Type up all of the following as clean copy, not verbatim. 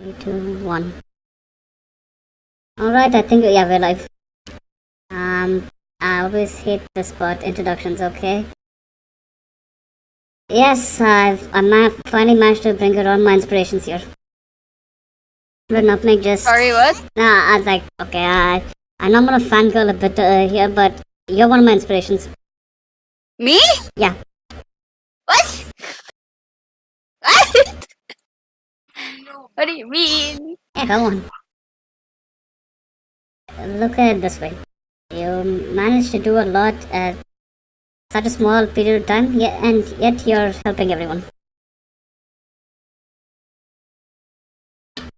3, 2, 1. Alright, I think, yeah, we're live. I always hate the spot introductions, okay? Yes, finally managed to bring around my inspirations here. But Nutmeg just... Sorry, what? Nah, I was like, okay, I know I'm gonna fangirl a bit here, but you're one of my inspirations. Me? Yeah. What? What? What do you mean? Yeah, come on. Look at it this way. You managed to do a lot at such a small period of time, and yet you're helping everyone.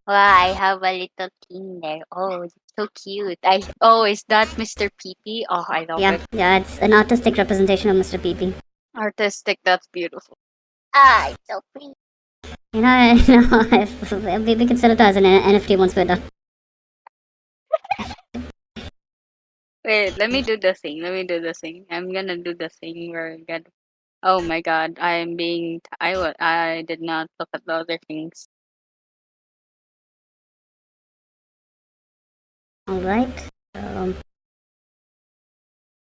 Wow, I have a little king there. Oh, it's so cute. Is that Mr. Peepee? Oh, I love it. Yeah, it's an artistic representation of Mr. Peepee. Artistic, that's beautiful. Ah, it's so pretty. You know, if we could sell it as an NFT once we're done. Wait, let me do the thing. I'm gonna do the thing where I get. Oh my god, I did not look at the other things. Alright.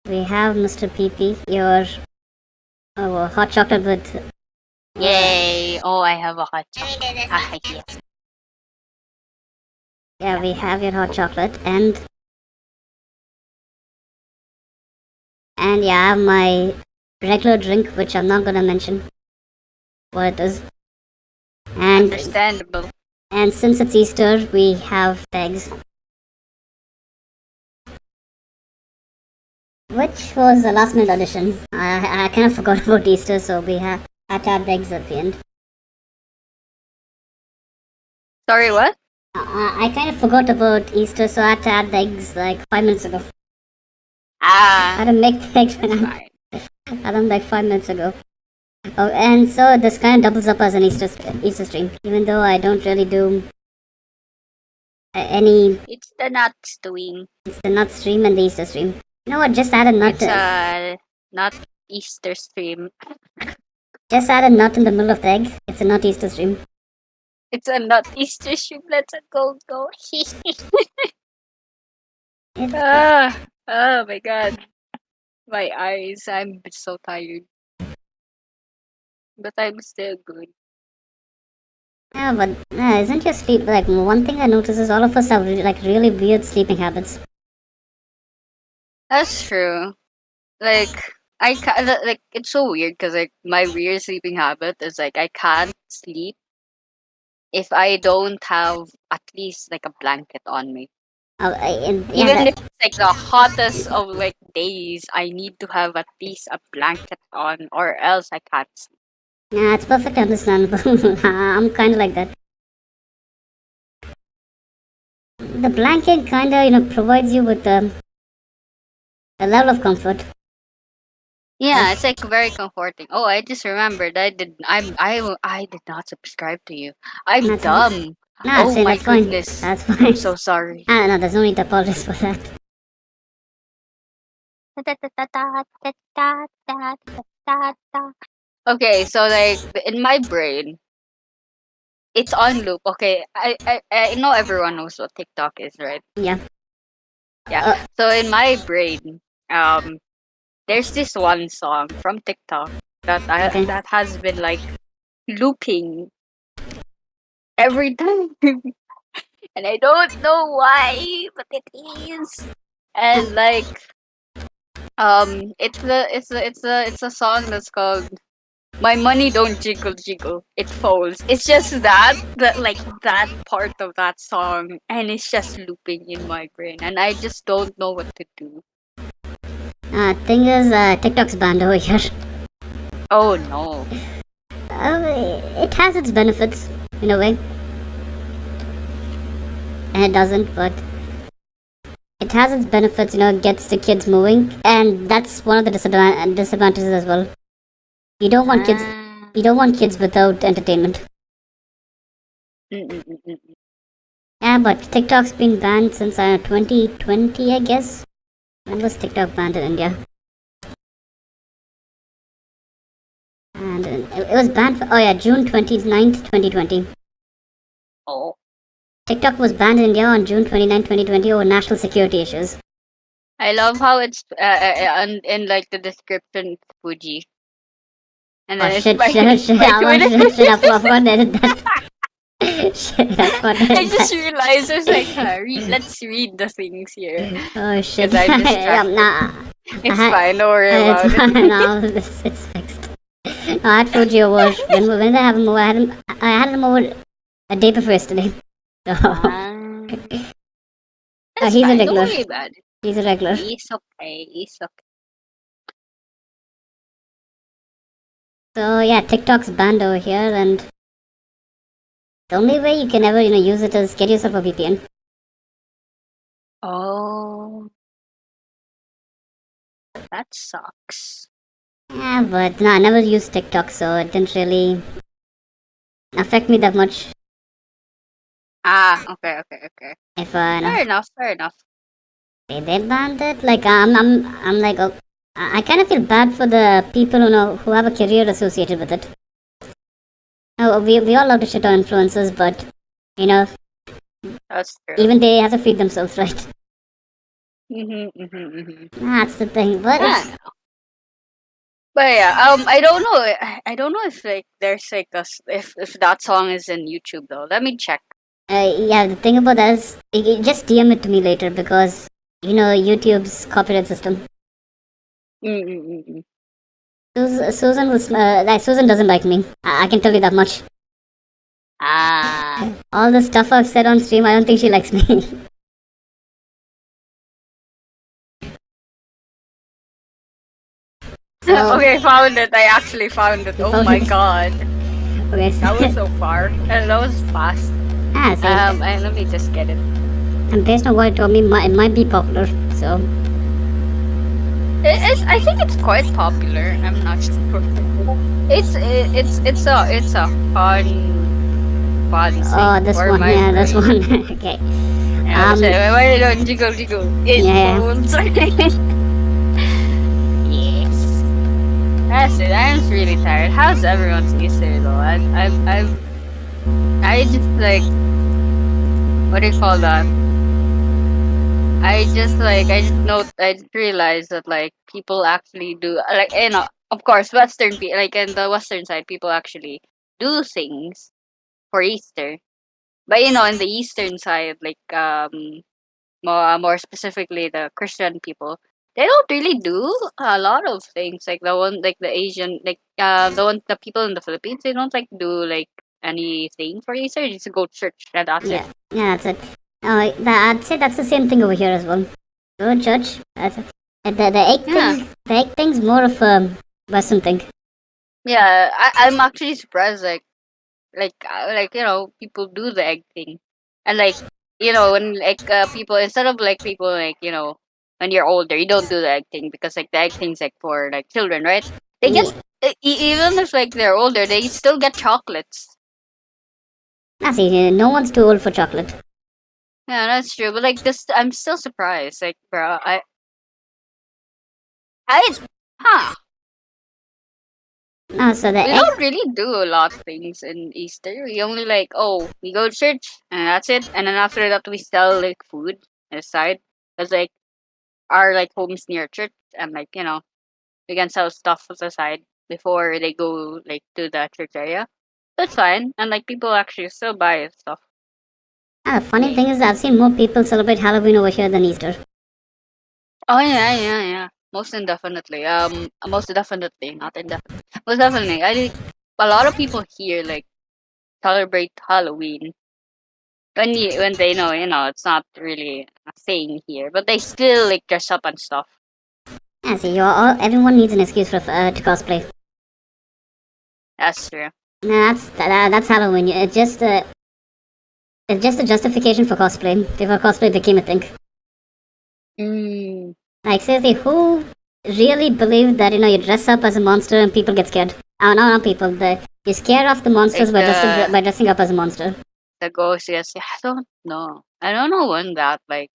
We have Mr. Peepee, your hot chocolate with... Yay! Oh, I have a hot chocolate. Ah, yes. Yeah, we have your hot chocolate, and yeah, I have my regular drink, which I'm not gonna mention what it is. And Understandable. And since it's Easter, we have eggs. Which was a last minute addition. I kind of forgot about Easter, so we had to add the eggs at the end. Sorry, what? I kind of forgot about Easter, so I had to add the eggs like 5 minutes ago. I had to make the eggs when I had them like 5 minutes ago. Oh, and so this kind of doubles up as an Easter stream, even though I don't really do any. It's the nut stewing. It's the nut stream and the Easter stream. You know what? Just add a nut. It's a nut Easter stream. Just add a nut in the middle of the egg. It's a nut Easter stream. It's a nut Easter stream. Let's go. Oh my god. My eyes. I'm so tired. But I'm still good. Yeah, but isn't your sleep like one thing I notice is all of us have like really weird sleeping habits. That's true. Like it's so weird because like my weird sleeping habit is like I can't sleep if I don't have at least like a blanket on me. Even if it's like the hottest of like days, I need to have at least a blanket on, or else I can't sleep. Yeah, it's perfectly understandable. I'm kind of like that. The blanket kind of provides you with a level of comfort. Yeah, it's like very comforting. Oh, I just remembered I did not subscribe to you. I'm That's dumb. Nah, Oh my that's fine. goodness. That's fine. I'm so sorry. No, there's no need to apologize for that. Okay, so like in my brain, it's on loop. Okay, I know everyone knows what TikTok is, right? Yeah. Yeah. So in my brain, there's this one song from TikTok that that has been like looping every time, and I don't know why, but it is. And like, it's a song that's called "My Money Don't Jiggle Jiggle, It Falls." It's just that part of that song, and it's just looping in my brain, and I just don't know what to do. Thing is, TikTok's banned over here. Oh no. It has its benefits in a way, and it doesn't, but it has its benefits. It gets the kids moving, and that's one of the disadvantages as well. You don't want kids. You don't want kids without entertainment. Yeah, but TikTok's been banned since 2020, I guess. When was TikTok banned in India? And it was banned for, June 29th, 2020. Oh. TikTok was banned in India on June 29, 2020 over national security issues. I love how it's in like the description it's Fuji. And Oh then it's shit, by shit, shit, by shit, I forgot that. Shit, I forgot I just that. realized it's like let's read the things here Oh shit. because I'm Yeah, distracted. nah. It's fine, don't worry It's about it. fine now. It's fixed. No, I had Fuji over when they have him over. I had him over a day before yesterday. So Ah, that's he's a fine. Don't regular. worry about it. He's a regular. It's okay. It's okay. So yeah, TikTok's banned over here, and the only way you can ever use it is get yourself a VPN. Oh, that sucks. Yeah, but no, I never used TikTok, so it didn't really affect me that much. Ah, okay. If Fair enough. Fair enough. they banned it, like I'm like, oh, I kind of feel bad for the people who have a career associated with it. Oh, we all love to shit on influencers, but That's true. even they have to feed themselves, right? Mm-hmm. That's the thing. But it's But yeah, I don't know. I don't know if like there's like if that song is in YouTube though. Let me check. yeah, the thing about that is, just DM it to me later because YouTube's copyright system. Mm-mm-mm. Susan doesn't like me. I can tell you that much. Ah. All the stuff I've said on stream, I don't think she likes me. So, Okay, found it. I actually found it. Oh my god. Okay, That was so far. And that was fast. see, And let me just get it. and based on what it told me, it might be popular. So, I think it's quite popular. I'm not sure. It's a fun thing. oh, this for one, my yeah, this brain. one. Okay. Yeah, why don't jiggle? Yeah. Yes. That's it. I'm really tired. How's everyone's Easter though? I just like, what do you call that? I just realized that like people actually do like of course like in the Western side people actually do things for Easter. But in the Eastern side, like more specifically the Christian people, they don't really do a lot of things. Like the Asian, like the people in the Philippines, they don't like do like anything for Easter. They just go to church and that's it. Yeah, that's it. I'd say that's the same thing over here as well. Go to church. The egg thing's more of a Western thing. Yeah, I'm actually surprised. Like people do the egg thing, and like when like people instead of like people like when you're older you don't do the egg thing because like the egg thing's like for like children, right? They get even if like they're older they still get chocolates. See, no one's too old for chocolate. Yeah, that's true. But like this, I'm still surprised. Like, bro, I, huh? No, so the We egg. don't really do a lot of things in Easter. We only like, we go to church and that's it. And then after that, we sell like food aside. Cause like our like homes near church, and like we can sell stuff on the side before they go like to the church area. That's fine, and like people actually still buy stuff. The funny thing is, I've seen more people celebrate Halloween over here than Easter. Oh yeah. Most definitely. Most definitely, not indefinitely. Most definitely. I think a lot of people here like celebrate Halloween when they know it's not really a thing here, but they still like dress up and stuff. See, everyone needs an excuse to cosplay. That's true. That's Halloween. It's just a justification for cosplay. Before cosplay became a thing. Like seriously, who really believed that you dress up as a monster and people get scared? Oh no, not people. You scare off the monsters Like by dressing up as a monster. The ghost, yes. I don't know. I don't know when that when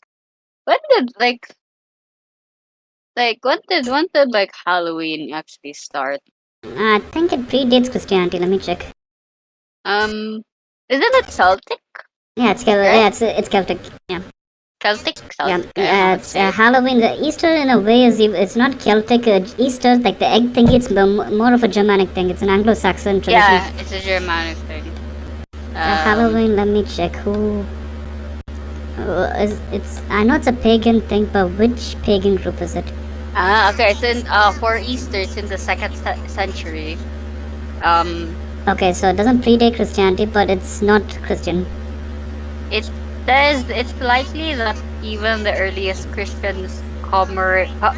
did when did like Halloween actually start? I think it predates Christianity. Let me check. Isn't it Celtic? Yeah, it's Celtic. right? Yeah, it's Celtic. Yeah. Celtic, Yeah, Celtic. I would it's say. Halloween. The Easter, in a way, it's not Celtic. Easter, like the egg thing, it's more of a Germanic thing. It's an Anglo-Saxon tradition. Yeah, it's a Germanic thing. So Halloween, let me check who. It's I know it's a pagan thing, but which pagan group is it? Okay. It's in for Easter. It's in the second century. Okay, so it doesn't predate Christianity, but it's not Christian. It says it's likely that even the earliest Christians commemorate. I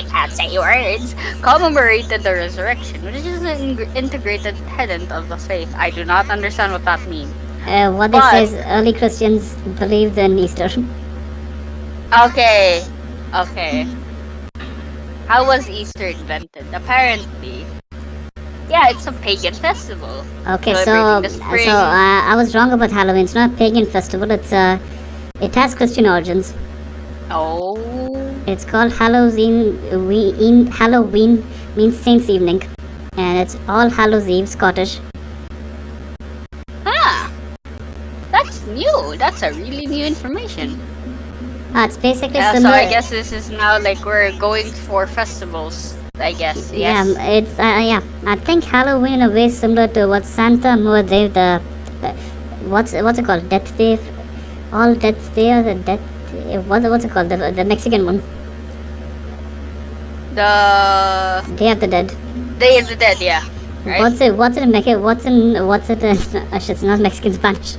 can't say words. Commemorated the resurrection, which is an integrated tenet of the faith. I do not understand what that means. What they say is early Christians believed in Easter. Okay. How was Easter invented? Apparently, yeah, it's a pagan festival. Okay, Celebrating the spring. I was wrong about Halloween. It's not a pagan festival. It has Christian origins. Oh. It's called Halloween. Halloween means Saints' Evening, and it's All Hallows Eve, Scottish. That's new. That's a really new information. It's basically So similar. I guess this is now like we're going for festivals. I guess. Yes. Yeah, it's I think Halloween in a way is similar to what Santa Moore Day, what's it called? Death Day, All Death's Day, or the Death. What's it called? The Mexican one. The Day of the Dead. Day of the Dead. Yeah. Right? What's it in Mexican? What's it in? It's not Mexican, Spanish.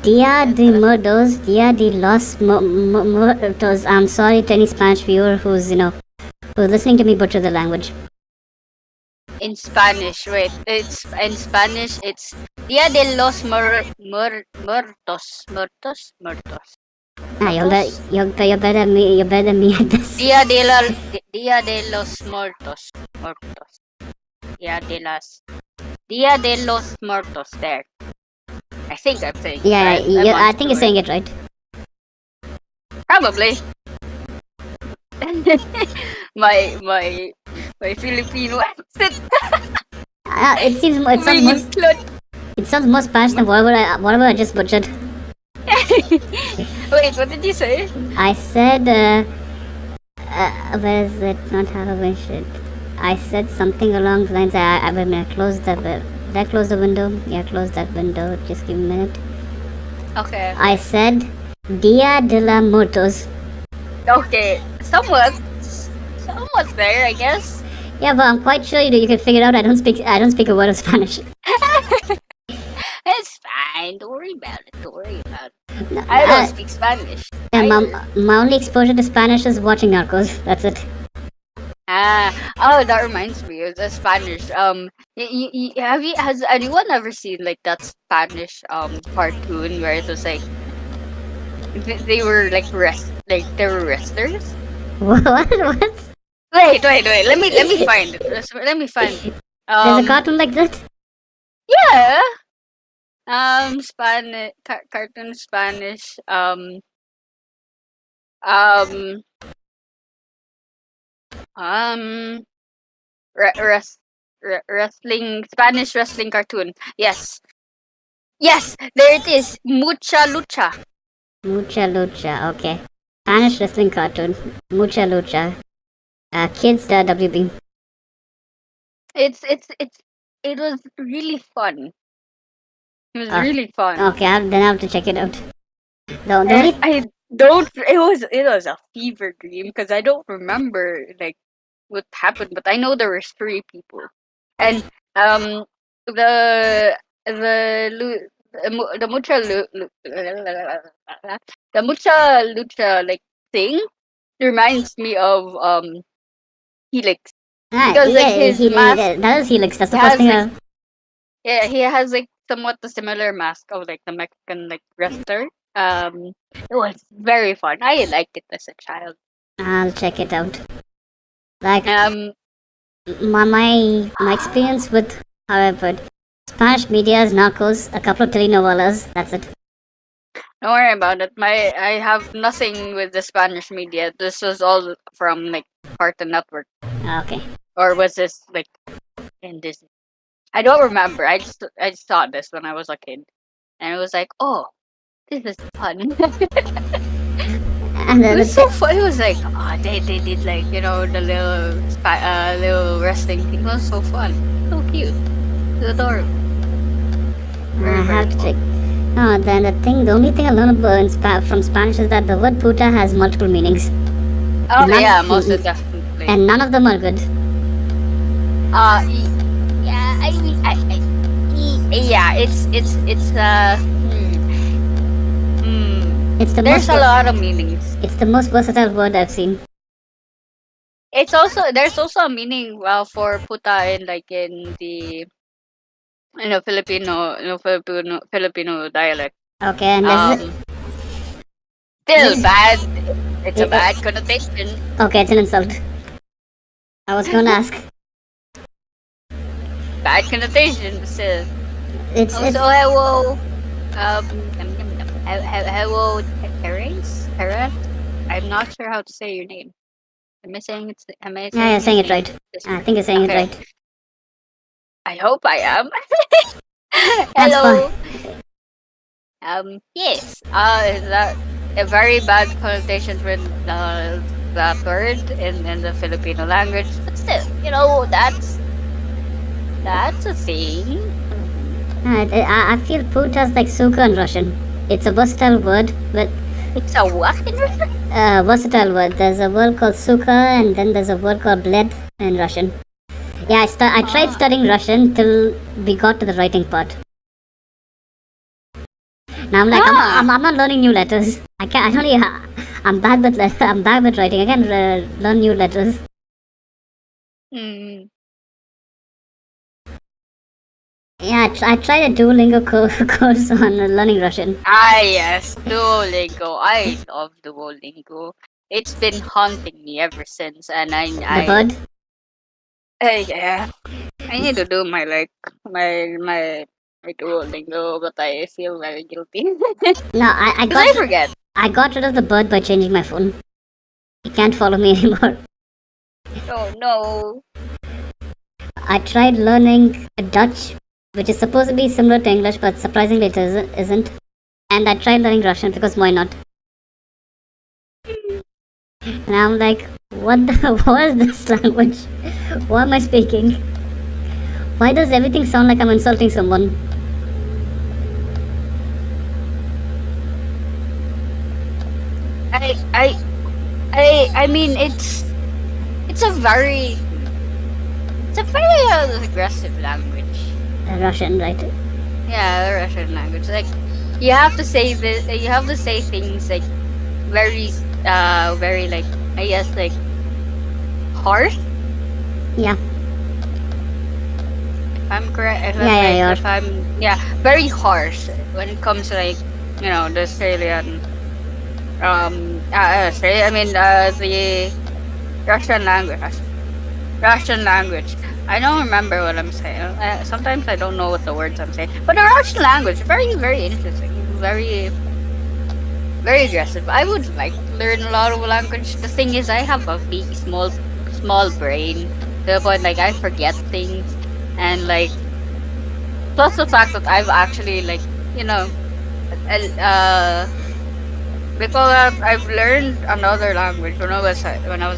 Dia de Muertos, Dia de los Muertos. I'm sorry to any Spanish viewer who's listening to me butcher the language. In Spanish, wait. It's in Spanish. It's Dia de los Muertos. You're better than me at this. Dia de los Muertos. Dia de los Muertos. There. I think I'm saying. Yeah, right? I think you're saying it right. Probably. my Filipino accent. It sounds more Spanish than whatever I just butchered. Wait, what did you say? I said where is it? Not Halloween shit. I said something along the lines. I closed the. Did I close the window? Yeah, close that window. Just give me a minute. Okay. I said Dia de los Muertos. Okay, somewhat there, I guess. Yeah, but I'm quite sure you can figure it out. I don't speak a word of Spanish. It's fine. Don't worry about it. No, I don't speak Spanish. Yeah, my only exposure to Spanish is watching Narcos. That's it. Oh, that reminds me of the Spanish. Has anyone ever seen like that Spanish cartoon where it was like they were like they were wrestlers? What? Wait. Let me find it. Let me find it. There's a cartoon like that? Yeah. Spanish cartoon Spanish. Wrestling Spanish wrestling cartoon. Yes, there it is. Mucha lucha. Okay. Spanish wrestling cartoon. Mucha lucha. Kids WB. It was really fun. It was really fun. Okay, then I have to check it out. I don't. It was a fever dream because I don't remember like what happened, but I know there were 3 people, and the mucha the mucha lucha like thing reminds me of Helix. Because that is Helix. That's the first thing. Yeah, he has like somewhat a similar mask of like the Mexican like wrestler. It was very fun. I liked it as a child. I'll check it out. Like my experience with, however, Spanish media is Narcos, a couple of telenovelas. That's it. Don't worry about it. I have nothing with the Spanish media. This was all from like Cartoon Network. Okay. or was this like in Disney? I don't remember. I just saw this when I was a kid, and it was like, oh, this is fun. And It the was so thing, fun. It was like, they did like the little wrestling thing. It was so fun, so cute, so adorable, I very very have to fun. check. Oh, then the only thing I learned about from Spanish is that the word puta has multiple meanings. Oh None, yeah, most definitely. and none of them are good. Yeah, I mean, yeah, hmm. It's the There's most, a lot of meanings. it's the most versatile word I've seen. It's also there's also a meaning for puta in like in a Filipino dialect. Okay, and Um, Still this, bad. It's a it, bad connotation. okay, it's an insult. I was gonna ask. Bad connotation, but still. It's Also, hello. Hello, Terence. I'm not sure how to say your name. Am I yeah, you're saying saying his it name right. this I right? think you're saying it Okay. right. I hope I am. That's fine. Hello. Yes. Is that a very bad connotation with that word in the Filipino language? But still, that's a thing. I feel putas like suka in Russian. It's a versatile word, but It's a what? versatile word. There's a word called suka, and then there's a word called bled in Russian. Yeah, I tried Ah. studying Russian till we got to the writing part. Now I'm like, Ah. I'm not learning new letters. I can't. I only. I'm bad with I'm bad with writing. I can't learn new letters. Hmm. Yeah, I tried a Duolingo course on learning Russian. Ah, yes, Duolingo. I love Duolingo. It's been haunting me ever since, and The bird. yeah, I need to do my Duolingo, but I feel very guilty No, because I forget. I got rid of the bird by changing my phone. You can't follow me anymore. Oh no. I tried learning Dutch, which is supposed to be similar to English, but surprisingly it isn't. And I tried learning Russian because why not? And I'm like, what the what is this language? What am I speaking? Why does everything sound like I'm insulting someone? I I I mean it's a very aggressive language. Russian, right? Yeah, the Russian language. Like you have to say things like very very like I guess like harsh. Yeah, If I'm correct, yeah, if I'm yeah, very harsh when it comes to like the Australian Australia. I mean the Russian language. Russian language. I don't remember what I'm saying. Sometimes I don't know what the words I'm saying. But the Russian language, very, very interesting. Very, very aggressive. I would like to learn a lot of language. The thing is, I have a big, small brain. To the point, like, I forget things. And, like, plus the fact that I've actually, like, you know, uh, because I've learned another language when I was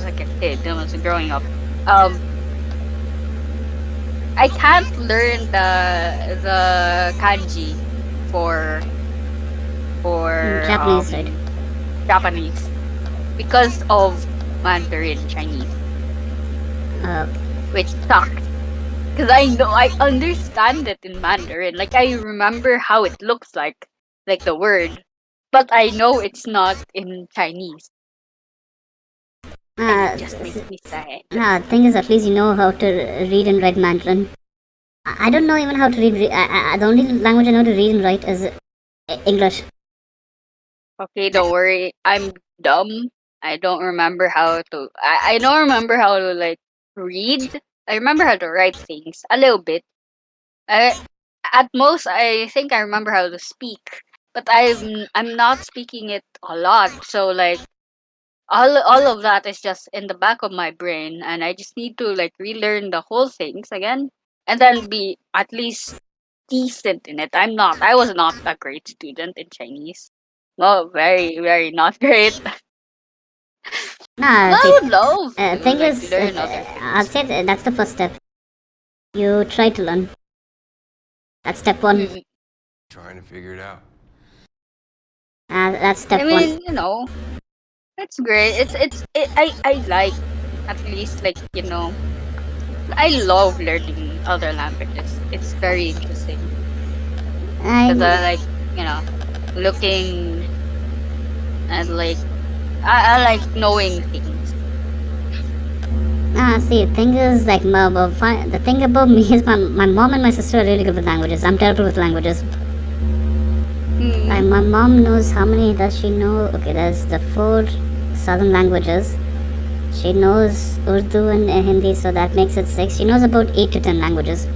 like a kid, when I was growing up. Um, I can't learn the kanji for Japanese, right? Japanese because of Mandarin Chinese, Uh, which sucks. Because I understand it in Mandarin. Like I remember how it looks like the word, but I know it's not in Chinese, and it uh, just makes me sad. thing is, at least you know how to read and write Mandarin. I don't know even how to read. The only language I know to read and write is English. Okay, don't worry. I'm dumb. I don't remember how to. I don't remember how to like read. I remember how to write things a little bit. I, at most, I think I remember how to speak, but I'm not speaking it a lot. So like all of that is just in the back of my brain, and I just need to like relearn the whole things again, and then be at least decent in it. I was not a great student in Chinese. Well, very, very not great. Nah, But see, I would love to thing like is, learn other I'll things. say that's the first step. You try to learn. That's step one. Mm, Trying to figure it out. That's I step one. mean, it's great. I like at least like I love learning other languages. It's very interesting because I I like looking and like I like knowing things. see, thing is like the thing about me is my mom and my sister are really good with languages. I'm terrible with languages. Like Mm. my mom knows how many does she know? Okay, there's the 4 southern languages. She knows Urdu and Hindi, so that makes it 6. She knows about 8 to 10 languages.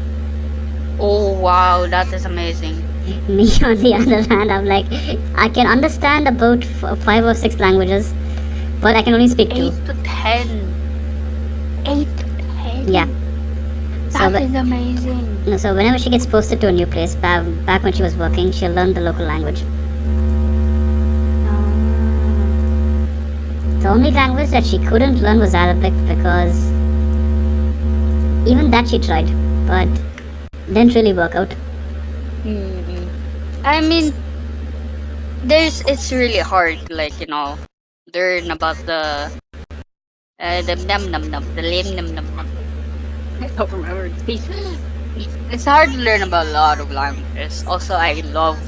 Oh wow, that is amazing. Me, on the other hand, I'm like, I can understand about 5 or 6 languages, but I can only speak 2. 8 to 10. 8 to 10. Yeah. That is amazing. So whenever she gets posted to a new place, back when she was working, she'll learn the local language. The only language that she couldn't learn was Arabic because even that she tried, but didn't really work out. Mm-mm. I mean, it's really hard to like learn about the num num num the lim num num num. I don't remember. It's hard to learn about a lot of languages. Also, I love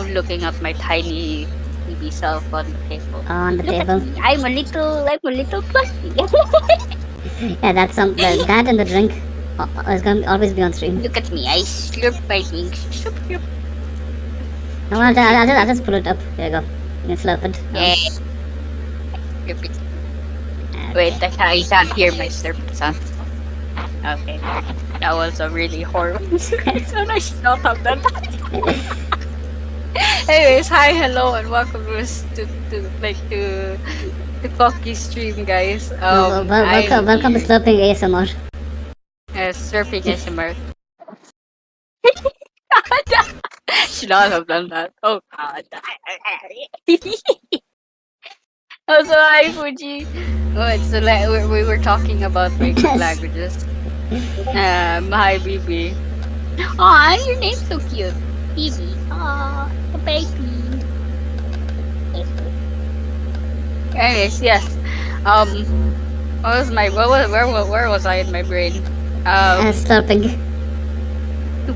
looking at my tiny baby self on the table. On the Look table. at me. I'm a little plushie. Yeah, that's that and the drink is going to always be on stream. Look at me. I slurp my drink. Slurp, slurp. No, I'll just pull it up. There you go. You can slurp it. Yeah. Slurp it. Wait, I can't hear my slurp sound. Okay. That was a really horrible slurp sound. I should not have done that. Anyways, hi, hello, and welcome to Coffee's stream, guys. Welcome to slurping ASMR. Surfing ASMR. Should not have done that. Oh God. Also, hi, Fuji. Oh, it's we were talking about like languages. Hi, Bibi. Aw, your name's so cute, Bibi. Aw, the baby. Anyways, yes. Where was I in my brain? Slurping. Soup.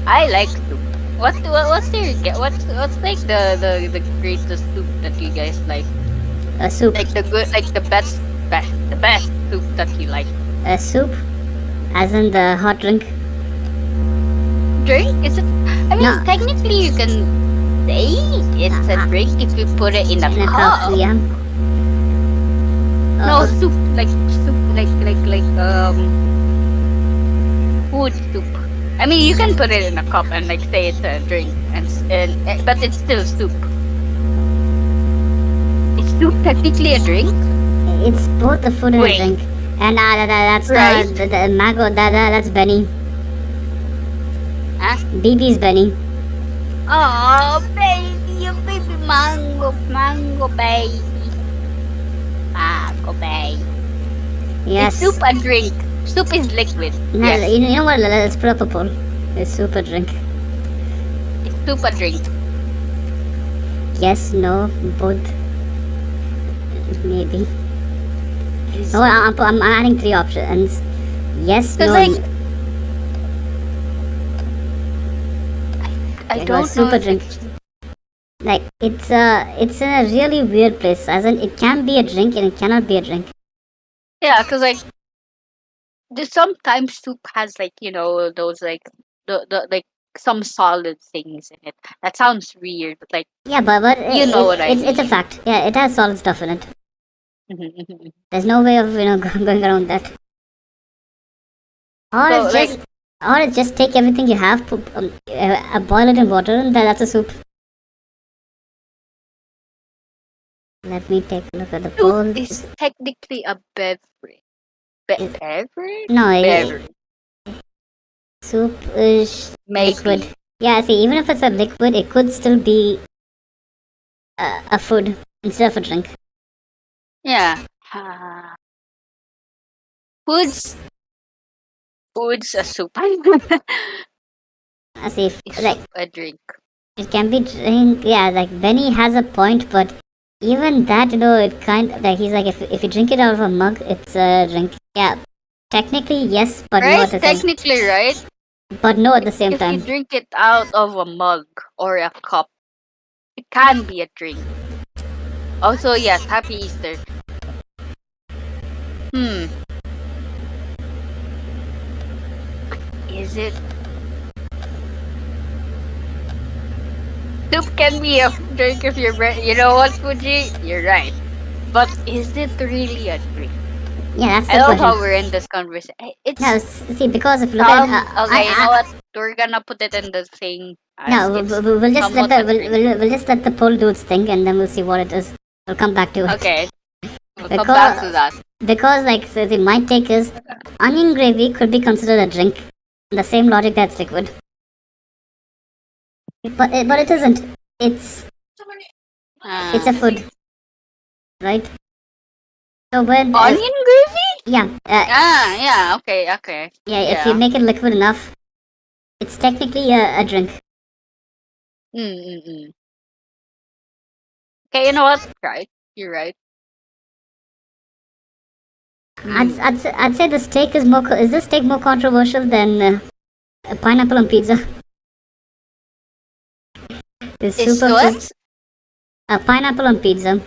I like soup. What's like the greatest soup that you guys like? A soup. Like the best soup that you like. A soup? As in the hot drink? Drink? Is it? I mean, No. technically you can say it's a drink if you put it in a cup. Yeah. No, soup like food soup. I mean, you can put it in a cup and like say it's a drink, but it's still soup. Is soup technically a drink? It's both a food and a drink. And that's Right. the mango. That's Benny. Huh? BB's Benny. Oh, baby, baby, mango baby, mango baby. Yes. Is soup a drink? Soup is liquid. No, Yes. you know what? Let's put up a poll. Is soup a drink? Is soup a drink? Yes, no, both. Maybe. Is No, I'm adding 3 options. Yes, no. like I It was don't know. super if drink. it's- Like it's in a really weird place. As in, it can be a drink and it cannot be a drink. Yeah, because like sometimes soup has like those like the like some solid things in it. That sounds weird, but like Yeah, but You know what I it's a mean. fact. Yeah, it has solid stuff in it. There's no way of going around that. Or So, it's like- just or it's just take everything you have, boil it in water, and that's a soup. Let me take a look at the Soup poll. is technically a beverage. Is- Beverage? No, Beverage. soup is Maybe. liquid. Yeah, see, even if it's a liquid, it could still be a food instead of a drink. Yeah. Foods a soup. See, Is like soup a drink? it can be drink. Yeah, like Benny has a point, but even that, it like he's like if you drink it out of a mug, it's a drink. Yeah, technically yes, but no Right? at the same. Technically, right? But no at the same If you time. drink it out of a mug or a cup, it can be a drink. Also, yes, Happy Easter. Is it? Soup can be a drink if you're you know what, Fuji? You're right. But is it really a drink? Yeah, that's I the love question. how we're in this conversation. It's No, see, because if look at okay. You know what? We're gonna put it in the thing. No, we'll just let somewhat the a drink. we'll just let the poll do its thing, and then we'll see what it is. We'll come back to it. Okay. We'll come back to that. Because, like, so my take is, onion gravy could be considered a drink. The same logic that's liquid. But it isn't. It's a food, right? So when Onion gravy? yeah, Yeah. Okay. yeah, if you make it liquid enough, it's technically a drink. Okay, you know what? Right. You're right. I'd say the steak is more. Is the steak more controversial than pineapple on pizza? Is what? Pineapple on pizza,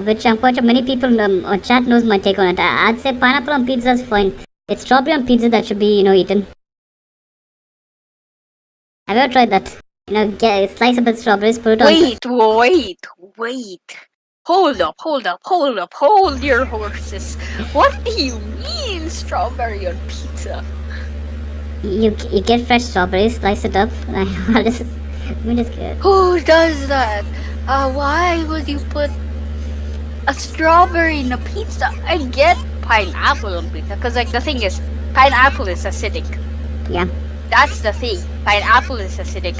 which I'm quite sure many people on chat knows my take on it. I'd say pineapple on pizza is fine. It's strawberry on pizza that should be eaten. Have you ever tried that? Get slice a bit of strawberries, put it on. Wait. Hold up. Hold your horses. What do you mean strawberry on pizza? You get fresh strawberries, slice it up. Let me just get. Who does that? Why would you put a strawberry in a pizza? I get pineapple on pizza because, like, the thing is, pineapple is acidic. Yeah. That's the thing. Pineapple is acidic.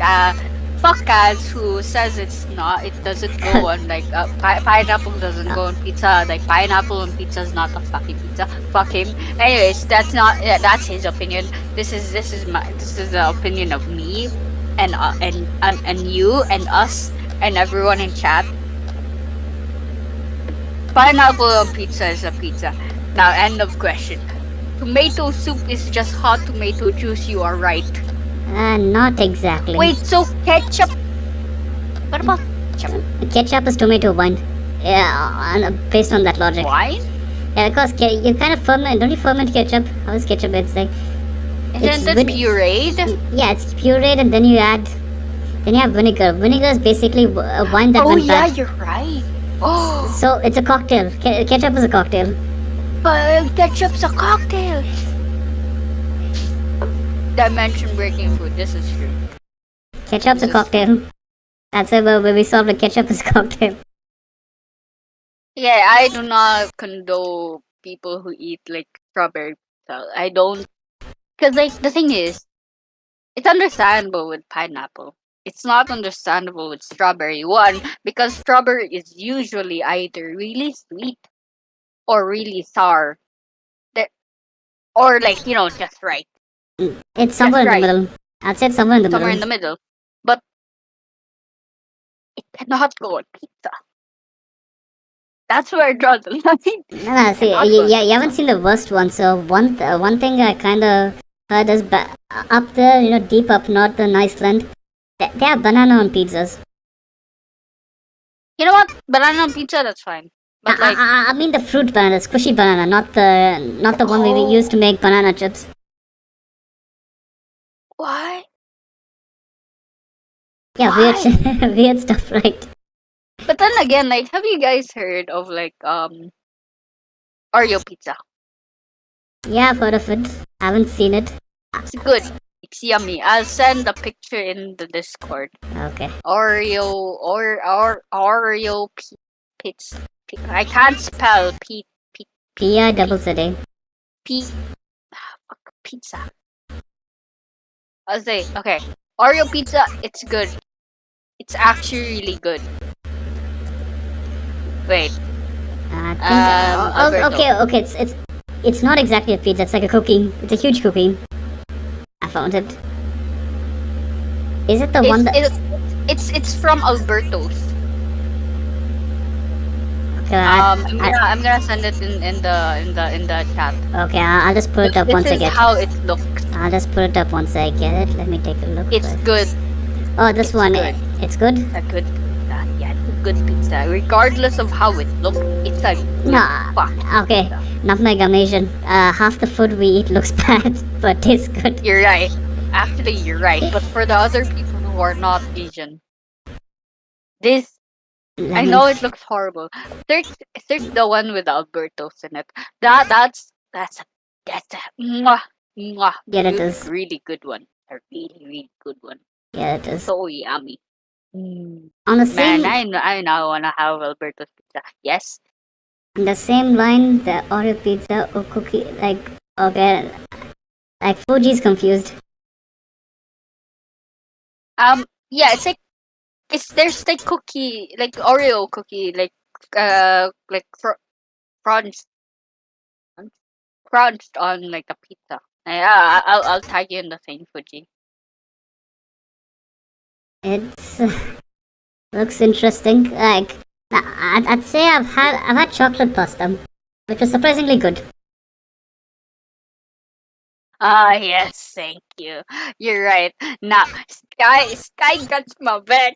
Fuck guys who says it's not. It doesn't go on like pineapple doesn't go on pizza. Like pineapple on pizza is not a fucking pizza. Fuck him. Anyways, that's not. That's his opinion. This is the opinion of me, and you and us and everyone in chat. Pineapple on pizza is a pizza. Now, end of question. Tomato soup is just hot tomato juice. You are right. Not exactly. Wait, so ketchup? What about ketchup? Ketchup is tomato wine. Yeah, based on that logic. Wine? Yeah, because you kind of ferment. Don't you ferment ketchup? How is ketchup? It's like. Isn't it pureed? Yeah, it's pureed, and then you have vinegar. Vinegar is basically a wine that went bad. Oh yeah, you're right. Oh. So it's a cocktail. Ketchup is a cocktail. But ketchup's a cocktail. Dimension breaking food. This is true. Ketchup's a cocktail. That's it. Where we solved the ketchup is a cocktail. Yeah, I do not condone people who eat like strawberry pizza. I don't, because like the thing is, it's understandable with pineapple. It's not understandable with strawberry. One, because strawberry is usually either really sweet or really sour, or like just right. It's somewhere in the middle. I'd say it's somewhere in the middle. Somewhere in the middle, but it cannot go on pizza. That's where I draw the line. No, see, you haven't seen the worst one. So one thing I kind of heard is up there, deep up north in Iceland, they have banana on pizzas. You know what? Banana on pizza, that's fine. But like, I mean the fruit banana, the squishy banana, not the one we used to make banana chips. Why? Yeah, weird stuff, right? But then again, like, have you guys heard of like Oreo pizza? Yeah, I've heard of it. I haven't seen it. It's good. It's yummy. I'll send a picture in the Discord. Okay. Oreo pizza. Pizza. I can't spell Pia double city. Pizza. I'll say, okay. Oreo pizza, it's good. It's actually really good. Wait. I think. Alberto. Okay. It's not exactly a pizza. It's like a cookie. It's a huge cookie. I found it. Is it the one that? It's from Alberto's. Okay, I'm gonna send it in the chat. okay, I'll just put it up This once I is get. how it looks. I'll just put it up once I get it. Let me take a look. It's first. good. Oh, this It's one. good. It's good. It's a good pizza. Yeah, it's a good pizza. Regardless of how it looks, it's a good No. fucking Okay. pizza. Nutmeg, I'm Asian. Half the food we eat looks bad, but tastes good. You're right. Actually, you're right. But for the other people who are not Asian, this I know it looks horrible. There's the one with the Albertos in it. That's a mwah, mwah, Yeah, it is. really good one. A really really good one. Yeah, it is. So yummy. On the same. Man, I now wanna have Alberto's pizza. Yes. On the same line, the Oreo pizza or cookie, okay, like Fuji's confused. Yeah, it's like there's like cookie like Oreo cookie like crunched crunched on like a pizza. Yeah, I'll tag you in the thing, Fuji. It's looks interesting. Like I'd say I've had chocolate pasta, which was surprisingly good. Ah, yes, thank you. You're right. Now, Sky got my back.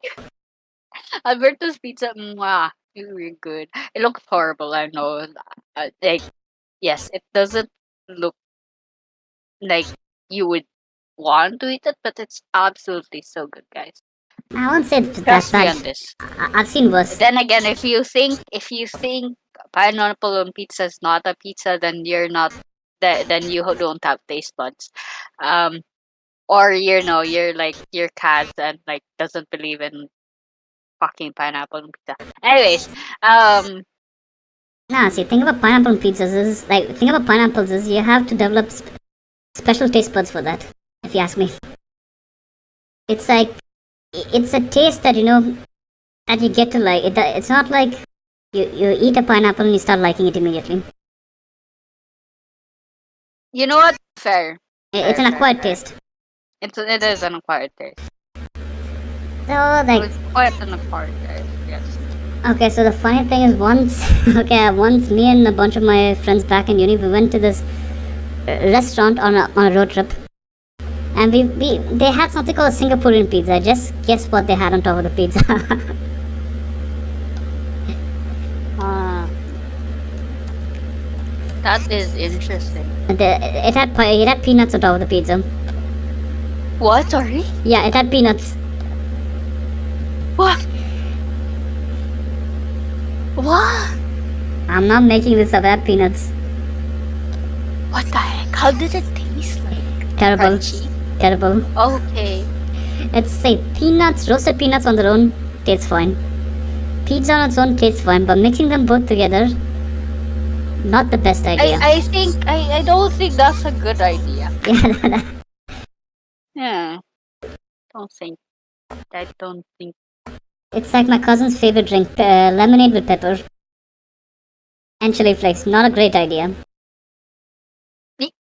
Alberto's pizza, mwah, really good. It looks horrible, I know. Like, yes, it doesn't look like you would want to eat it, but it's absolutely so good, guys. I won't say that's Trust me bad. on this. I've seen worse. Then again, if you think pineapple on pizza is not a pizza, then you're not. Then you don't have taste buds. Or you're like your cat and like doesn't believe in fucking pineapple on pizza. Anyways, Nah, see, thing about pineapple pizzas is thing about pineapples is you have to develop special taste buds for that. If you ask me, it's like it's a taste that that you get to like. It's not like you eat a pineapple and you start liking it immediately. you know what? Fair. It's an acquired taste. It is an acquired taste. So like, It's quite an acquired taste. Yes. okay, so the funny thing is once me and a bunch of my friends back in uni, we went to this restaurant on a road trip, and they had something called a Singaporean pizza. Just guess what they had on top of the pizza. That is interesting. It had peanuts on top of the pizza. What? Sorry? Yeah, it had peanuts. What? What? I'm not making this up. It had peanuts. What the heck? How did it taste like? Terrible. Crunchy? Terrible. Okay. Let's say roasted peanuts on their own tastes fine. Pizza on its own tastes fine, but mixing them both together, not the best idea. I don't think that's a good idea. Yeah, Yeah. I don't think. it's like my cousin's favorite drink, lemonade with pepper and chili flakes. Not a great idea.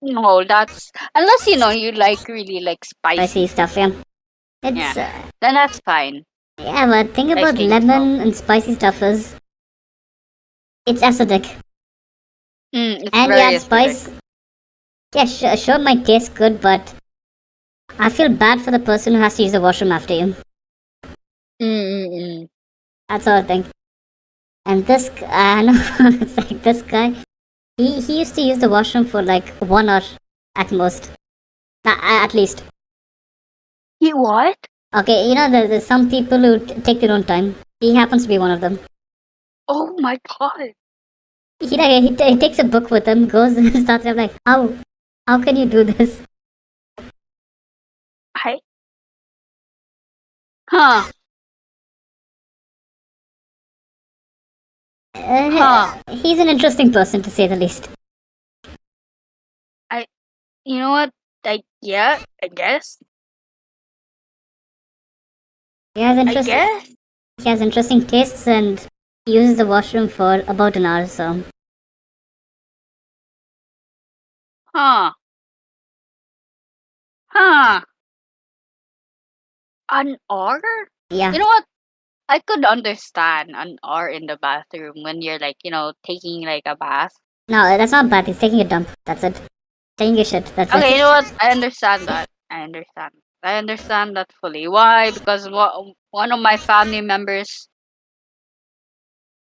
No, that's unless you really like Spicy stuff, yeah. It's then that's fine. yeah, but thing about think lemon and spicy stuff is it's acidic. It's And very yeah, acidic. spice. Yeah, sure might taste good, but I feel bad for the person who has to use the washroom after you. That sort of thing. And this, I know, it's like this guy. He used to use the washroom for like 1 hour at most, at least. He what? Okay, there's some people who take their own time. He happens to be one of them. Oh my god. He takes a book with him, goes and starts like, how can you do this? Huh. He's an interesting person, to say the least. You know what? I guess. He has interesting tastes and he uses the washroom for about an hour, so. Huh. An hour? Yeah. You know what? I could understand an hour in the bathroom when you're like, taking like a bath. No, that's not bad. He's taking a dump. That's it. Taking a shit. That's Okay, it. you know what? I understand that. I understand that fully. Why? Because one of my family members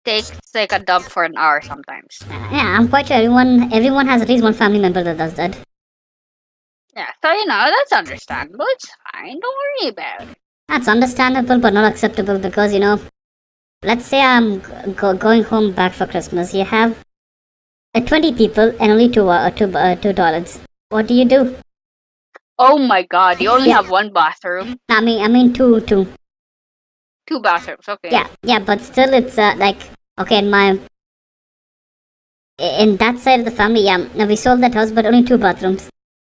takes like a dump for an hour sometimes. Yeah, I'm quite sure everyone has at least one family member that does that. Yeah, so that's understandable. It's fine. Don't worry about it. That's understandable, but not acceptable because let's say I'm going home back for Christmas. You have 20 people and only two toilets. What do you do? Oh my God! You only have one bathroom. I mean two. Two bathrooms. Okay. Yeah, but still, it's like okay. In that side of the family, yeah, now we sold that house, but only two bathrooms.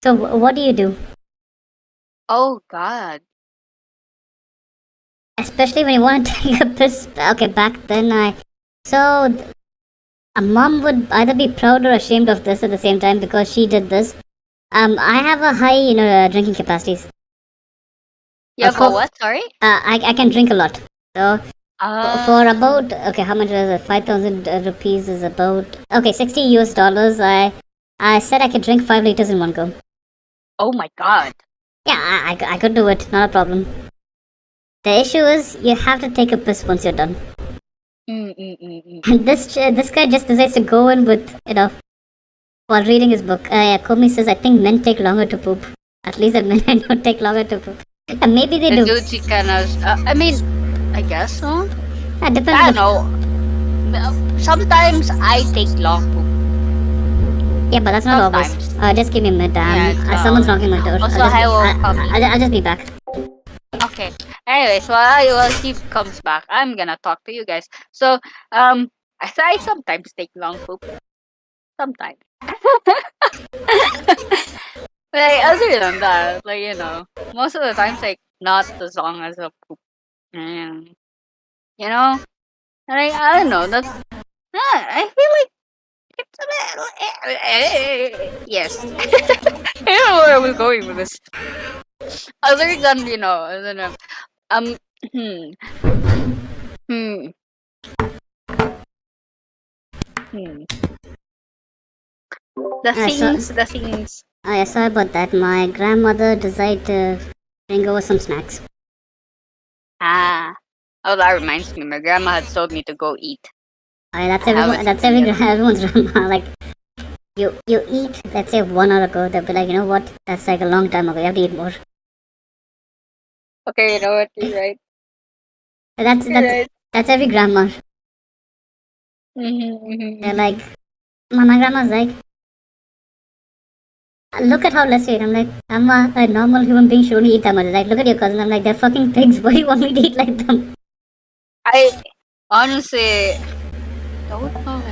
So what do you do? Oh God. Especially when you want to take a piss. Okay, back then a mom would either be proud or ashamed of this at the same time because she did this. I have a high, drinking capacities. Yeah, but what? Sorry. I can drink a lot. So for about how much was it? 5,000 rupees is about $60 US. I said I could drink 5 liters in one go. Oh my God. Yeah, I could do it. Not a problem. The issue is you have to take a piss once you're done. And this guy just decides to go in with while reading his book. Komi says, I think men take longer to poop. At least that men don't take longer to poop. And maybe they do. Dudes, I guess so. Depends. I don't know. Sometimes I take long poop. Yeah, but that's not always. Just give me a minute. Someone's knocking my door. Also, I'll just be back. Okay. Anyways, while he comes back, I'm gonna talk to you guys. So, I sometimes take long poop. Sometimes. Like, other than that, most of the times, like, not as long as a poop. And, like, I don't know, I feel like it's a little, yes. I don't know where we're going with this. Other than, I don't know, hmm. The things. Oh yeah, sorry about that. My grandmother decided to bring over some snacks. Oh, that reminds me. My grandma had told me to go eat. Oh, yeah, everyone's grandma. Like, you eat, let's say 1 hour ago, they'll be like, you know what? That's like a long time ago. You have to eat more. Okay, you know what? You're right. That's every grandma. They're like, my grandma's like, look at how less you eat. I'm like, I'm a normal human being, should only eat that much. Like, look at your cousin. I'm like, they're fucking pigs. Why do you want me to eat like them? I honestly don't know.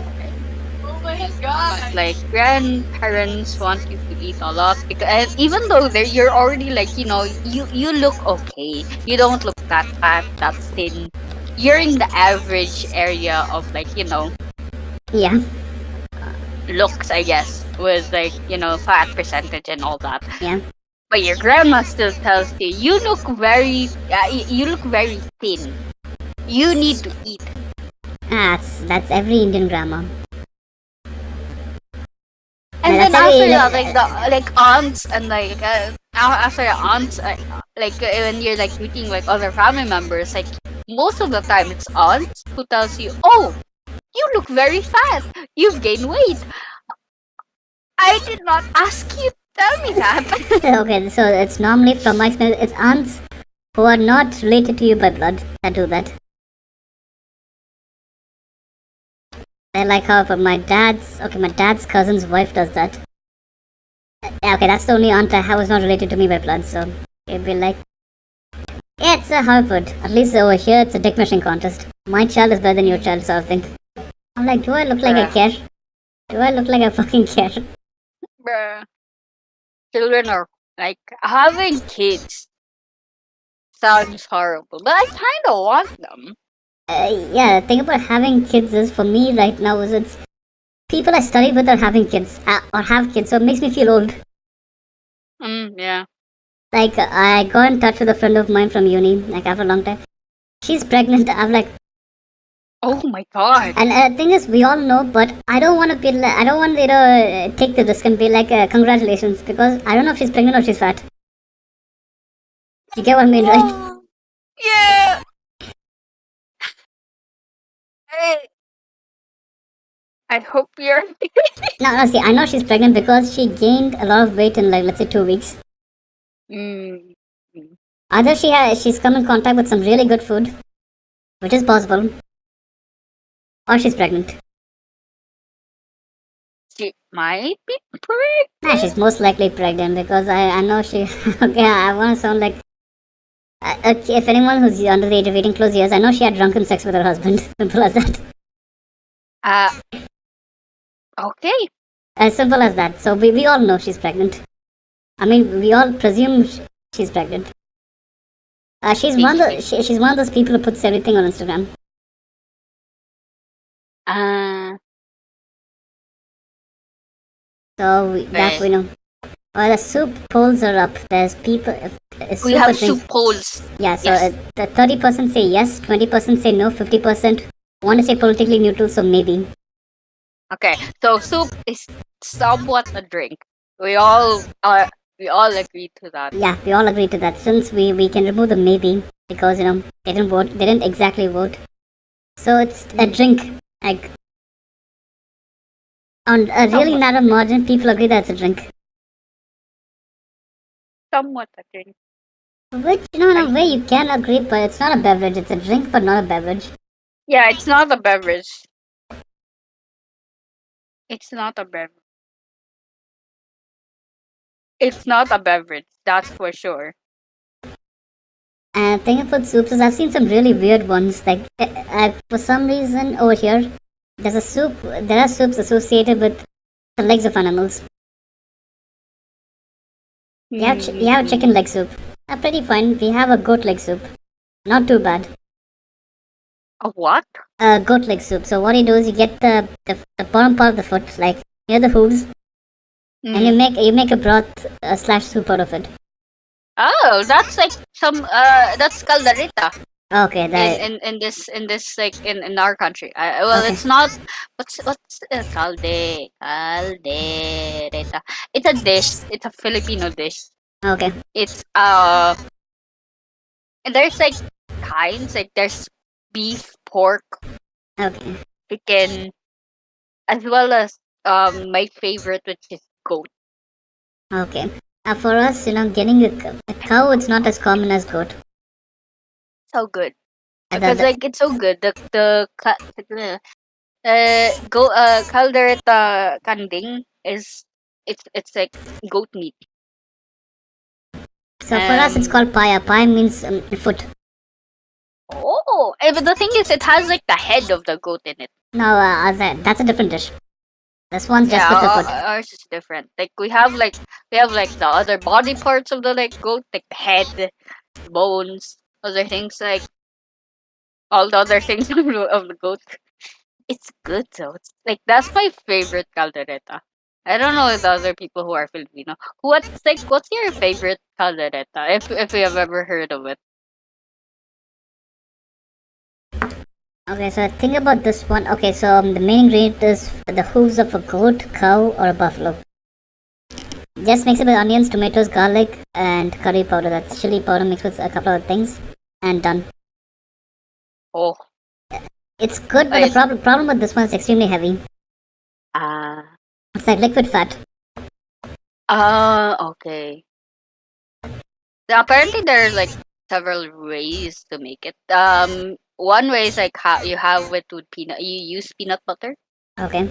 Oh my God! Like, grandparents want you to eat a lot because even though you're already like, you look okay. You don't look that fat, that thin. You're in the average area of like, Yeah. looks, I guess, with like, fat percentage and all that. Yeah. But your grandma still tells you, you look very thin. You need to eat. That's every Indian grandma. And then after that, like aunts and like after aunts, when you're like meeting like other family members, like most of the time it's aunts who tells you, "Oh, you look very fat. You've gained weight." I did not ask you to tell me that. Okay, so it's normally from my experience, it's aunts who are not related to you by blood that do that. They're like how my dad's cousin's wife does that. Yeah, okay, that's the only aunt I have who's not related to me by blood, so it'd be like, yeah, it's a Harvard. At least over here, it's a dick machine contest. My child is better than your child, sort of thing. I'm like, do I look like I Bruh. care? Do I look like I fucking care? Bruh. Children are like having kids sounds horrible, but I kind of want them. Yeah, the thing about having kids is for me right now is it's people I study with are having kids or have kids, so it makes me feel old. Yeah. Like I got in touch with a friend of mine from uni, like after a long time. She's pregnant. I'm like, Oh my god. and the thing is, we all know, but I don't want to be. I don't want take the risk and be like, congratulations, because I don't know if she's pregnant or she's fat. You get what I mean, right? Yeah. I hope you're. No, see, I know she's pregnant because she gained a lot of weight in like let's say 2 weeks. Mm. Either she's come in contact with some really good food, which is possible, or she's pregnant. She might be pregnant. Nah, she's most likely pregnant because I know she. Okay, I want to sound like. If anyone who's under the age of 18 close years, I know she had drunken sex with her husband. Simple as that. Okay. As simple as that. So we all know she's pregnant. I mean, we all presume she's pregnant. She's she's one of those people who puts everything on Instagram. So that we know. The soup polls are up. There's people. We have soup polls. Yeah, so Yes. the 30% say yes, 20% say no, 50% want to say politically neutral, so maybe. Okay, so soup is somewhat a drink. We all agree to that. Yeah, we all agree to that. Since we can remove the maybe because they didn't vote. They didn't exactly vote. So it's a drink. Like on a really narrow margin, people agree that it's a drink. Somewhat a drink. Which in a way you can agree, but it's not a beverage. It's a drink, but not a beverage. Yeah, it's not a beverage. It's not a beverage. It's not a beverage, that's for sure. And thing about soups is I've seen some really weird ones. Like for some reason over here, there's a soup. There are soups associated with the legs of animals. You have chicken leg soup. Pretty fine. We have a goat leg soup. Not too bad. A what? Goat leg soup. So what you do is you get the bottom part of the foot, like near the hooves, and you make a broth slash soup out of it. Oh, that's like some that's caldereta. Okay, in this like in our country. Well, Okay. it's not. What's caldereta? It's a dish. It's a Filipino dish. Okay. It's and there's like kinds like there's beef, pork, Okay. chicken, as well as my favorite, which is goat. Okay. For us, getting a cow, it's not as common as goat. So good And because like it's so good. Caldereta kanding is it's like goat meat. So for us, it's called paya. Paya means foot. Oh, but the thing is, it has like the head of the goat in it. No, that's a different dish. This one's just with the foot. Ours is different. Like we have like the other body parts of the like goat, like the head, bones, other things like all the other things of the goat. It's good though. It's like that's my favorite caldereta. I don't know the other people who are Filipino. What's your favorite caldereta? If you have ever heard of it. Okay, so think about this one. Okay, so the main ingredient is the hooves of a goat, cow, or a buffalo. Just mix it with onions, tomatoes, garlic, and curry powder. That's chili powder mixed with a couple of things, and done. Oh. It's good, but the problem with this one is extremely heavy. It's like liquid fat. Okay. Apparently there are like several ways to make it. One way is like you have it with peanut. You use peanut butter. Okay.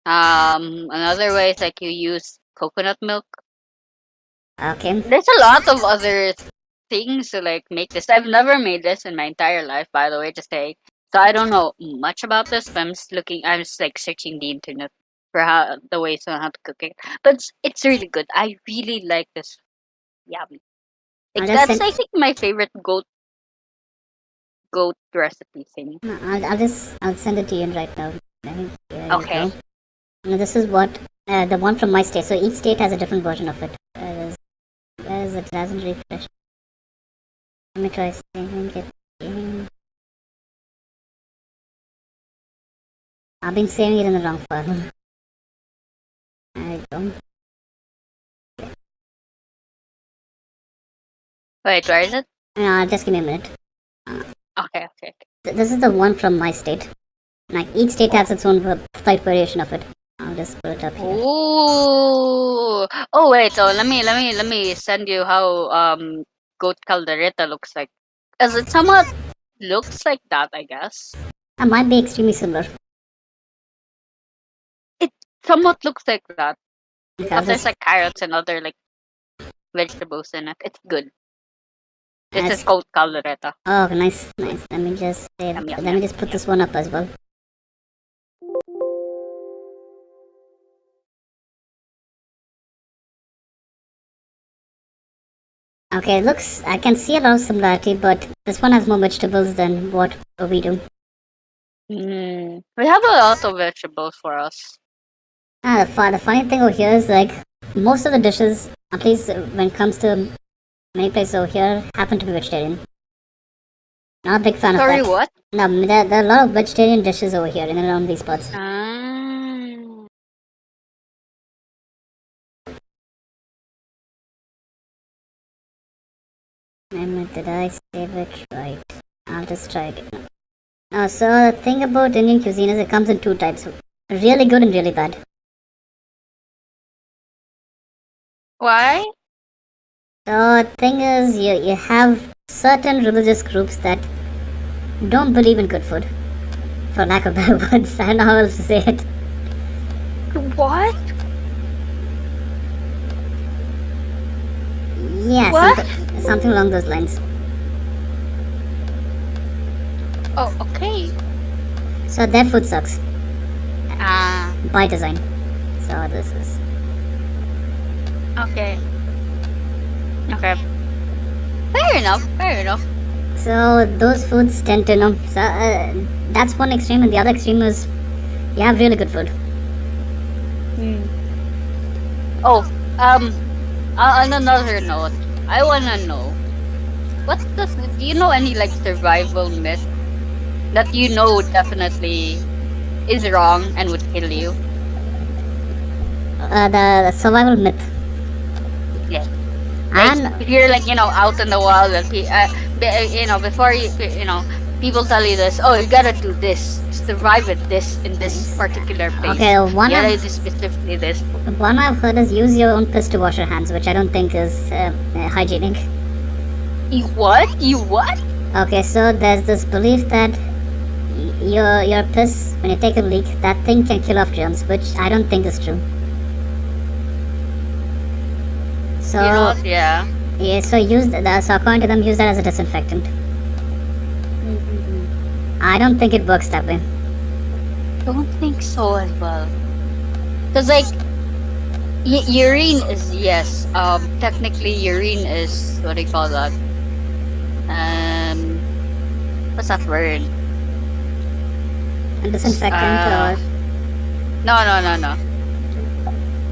Another way is like you use coconut milk. Okay. There's a lot of other things to like make this. I've never made this in my entire life, by the way. Just say So I don't know much about this, but I'm just like searching the internet for how the ways on how to cook it. But it's really good. I really like this. Yummy. I'll Like just that's send. I think my favorite goat recipe thing. No, I'll send it to you right now. Here you Okay. go. Now this is what the one from my state. So each state has a different version of it. Where is it? It hasn't refreshed. Let me try saving it. again. I've been saving it in the wrong file. I don't. Wait, where is it? Just give me a minute. Okay. This is the one from my state. Like each state has its own slight variation of it. I'll just put it up here. Ooh. Oh wait. So let me send you how goat caldereta looks like. As it somewhat looks like that, I guess. That might be extremely similar. It somewhat looks like that. Okay, But there's like carrots and other like vegetables in it. It's good. This is called caldereta. Oh, nice. Let me just save. Yum, yum, Let me just put this one up as well. Okay, it looks. I can see a lot of similarity, but this one has more vegetables than what we do. We have a lot of vegetables for us. The funny thing over here is like most of the dishes, at least when it comes to many places over here, happen to be vegetarian. Not a big fan Sorry, of that. what? No, there are a lot of vegetarian dishes over here in and around these spots. Did I save it right? I'll just try it. So the thing about Indian cuisine is it comes in two types. Really good and really bad. Why? So the thing is, you have certain religious groups that don't believe in good food. For lack of better words, I don't know how else to say it. What? Yeah, What? something along those lines. Oh, okay. So their food sucks. Ah, By design. So this is. okay. Okay. Fair enough. So those foods tend to know. So that's one extreme, and the other extreme is you have really good food. Oh, on another note, I wanna know, do you know any like survival myth that you know definitely is wrong and would kill you? The survival myth. Yes. And Like, if you're like, out in the wild and before people tell you this, oh, you gotta do this, survive in this particular place. okay, You gotta do specifically this. one I've heard is use your own piss to wash your hands, which I don't think is hygienic. You what? Okay, so there's this belief that your piss, when you take a leak, that thing can kill off germs, which I don't think is true. So Yeah. yeah, so so according to them, use that as a disinfectant. I don't think it works that way. Don't think so as well. Cause like urine is technically urine is what do you call that? What's that word? A disinfectant or No.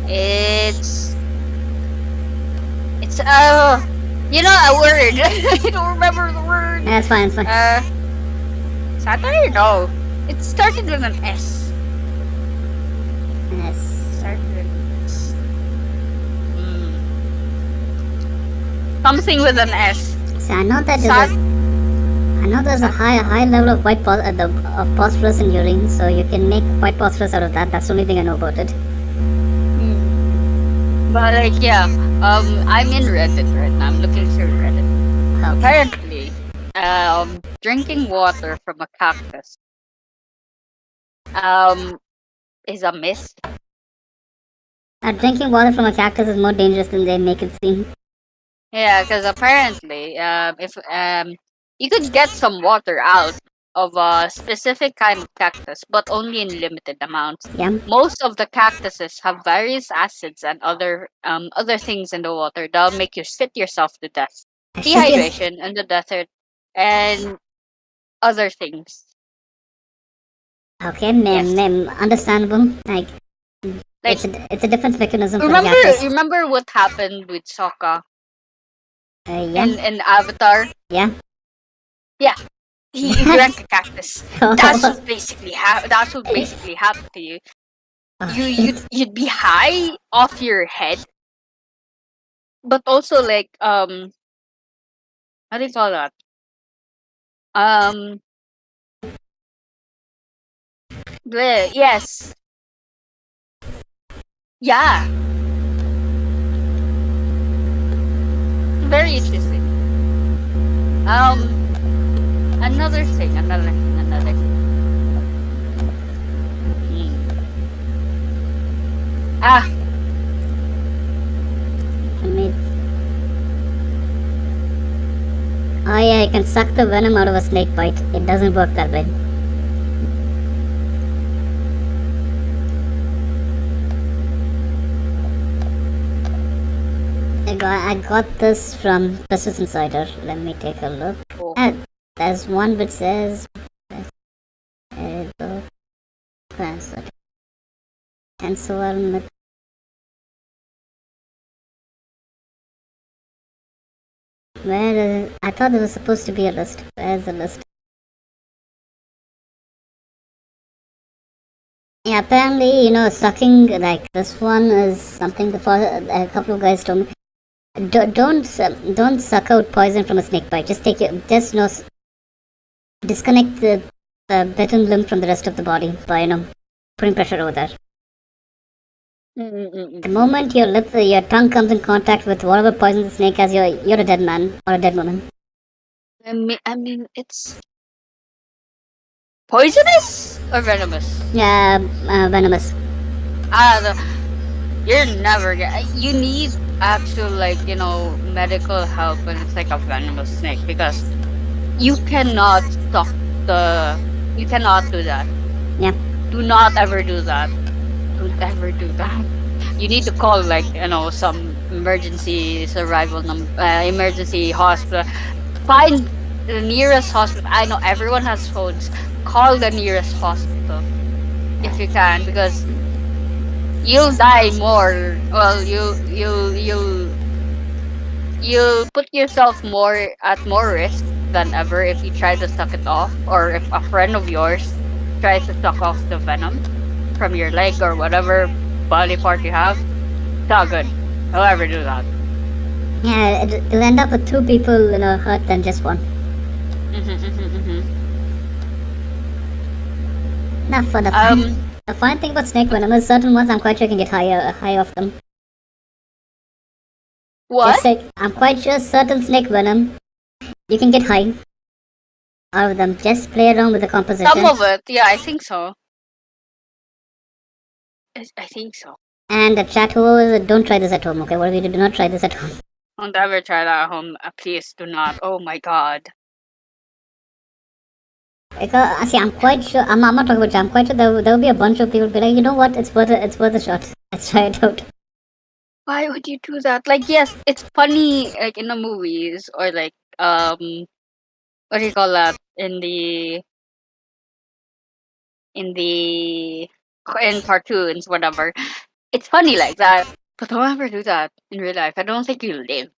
It's a word. I don't remember the word. yeah, it's fine. Satire? No. It started with an S. Yes. Started with an S. Something with an S. So I know that there's a high level of of phosphorus in urine, so you can make white phosphorus out of that. That's the only thing I know about it. But like I'm in Reddit right now. I'm looking through Reddit. Okay. Apparently, drinking water from a cactus is a myth. Drinking water from a cactus is more dangerous than they make it seem. Yeah, because apparently, if you could get some water out, of a specific kind of cactus, but only in limited amounts. Yeah. Most of the cactuses have various acids and other things in the water that'll make you shit yourself to death. Shit, yes. Dehydration in the desert and other things. Okay, Yes. understandable. Like, Like it's a defense mechanism for the remember cactus. remember what happened with Sokka Yeah. in Avatar? Yeah. Yeah. He drank a cactus. That's Oh, what basically happened to you. shit. You'd be high off your head, but also like how do you call that? Um yes. Yeah. Very interesting. Another thing, another thing. Hmm. Ah, I mean, oh yeah, you can suck the venom out of a snake bite. It doesn't work that way. I got this from Business Insider. Let me take a look. oh. There's one which says Tensorwell. Where is? I thought there was supposed to be a list. Where's the list? Yeah, apparently, sucking like this one is something a couple of guys told me. Don't suck out poison from a snake bite. Just disconnect the bitten limb from the rest of the body by putting pressure over there. The moment your tongue comes in contact with whatever poison the snake has, you're a dead man or a dead woman. I mean, it's poisonous or venomous? Yeah, venomous. You're never gonna. You need actual medical help when it's like a venomous snake because you cannot stop the. You cannot do that. Yeah. Do not ever do that. Don't ever do that. You need to call some emergency emergency hospital. Find the nearest hospital. I know everyone has phones. Call the nearest hospital if you can because you'll die more. Well, you'll put yourself more risk than ever if you try to suck it off, or if a friend of yours tries to suck off the venom from your leg or whatever body part you have. It's not good. Don't ever do that. Yeah, it'll end up with 2 people hurt than just one. Now for the funny thing about snake venom is certain ones I'm quite sure you can get high off them. What? I'm quite sure certain snake venom you can get high out of them. Just play around with the composition. Some of it, yeah, I think so. I think so. And the chat who don't try this at home, okay? Whatever you do, do not try this at home. Don't ever try that at home. Please do not. Oh my god. Because see, I'm quite sure. I'm not talking about you. I'm quite sure there will be a bunch of people be like, you know what? It's worth a shot. Let's try it out. Why would you do that? Like, yes, it's funny, like in the movies or like what do you call that in cartoons, whatever. It's funny like that, but don't ever do that in real life. I don't think you live.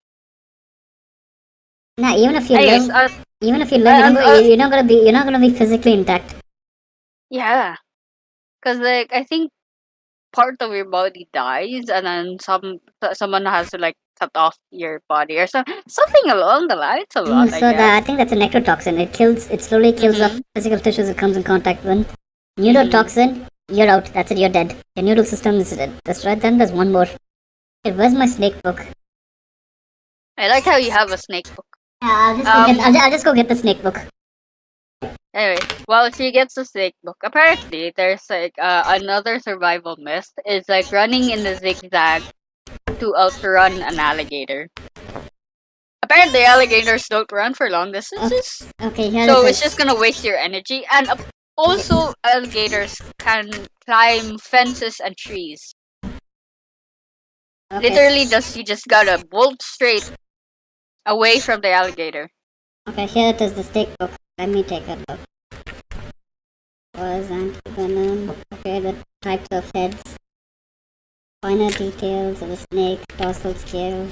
Nah, even if you Anyways, live, you're not gonna be physically intact. yeah, because like I think part of your body dies, and then someone has to like cut off your body or something along the lines. A lot, I guess. I think that's a necrotoxin. It slowly kills off physical tissues it comes in contact with. Neurotoxin, you're out. That's it. You're dead. Your neural system is dead. That's right. Then there's one more. Hey, where's my snake book? I like how you have a snake book. I'll just go get the snake book. Anyway, while she gets the snake book, apparently there's like another survival myth is like running in the zigzag to outrun an alligator. Apparently, alligators don't run for long distances, Okay, here so it it's is. just gonna waste your energy. And also, alligators can climb fences and trees. Okay. Literally, you just gotta bolt straight away from the alligator. Okay, here it is, the snake book. Let me take a look. Was antivenom. Okay, the types of heads. Finer details of the snake, dorsal scale.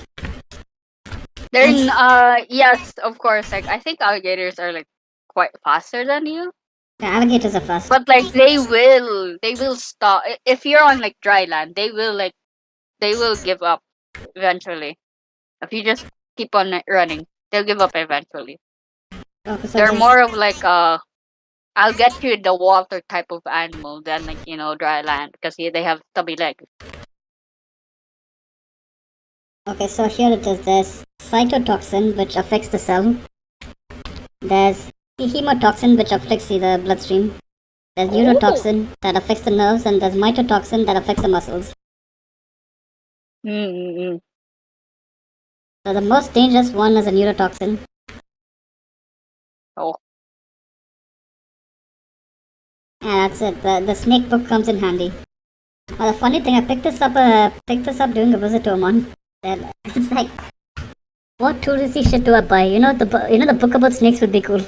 Yes, of course. Like I think alligators are like quite faster than you, The alligators are fast. but like they will stop if you're on like dry land. They will give up eventually. If you just keep on running, they'll give up eventually. Okay, so They're there's, more of like I'll get you the water type of animal than like dry land because they have stubby legs. okay, so here it is. There's cytotoxin, which affects the cell. There's hemotoxin, which affects the bloodstream. There's neurotoxin that affects the nerves, and there's mycotoxin that affects the muscles. Mm-mm. So the most dangerous one is a neurotoxin. Oh, Yeah, that's it. The snake book comes in handy. The funny thing, I picked this up during a visit to Oman. And it's like, what touristy shit do I buy? The book about snakes would be cool.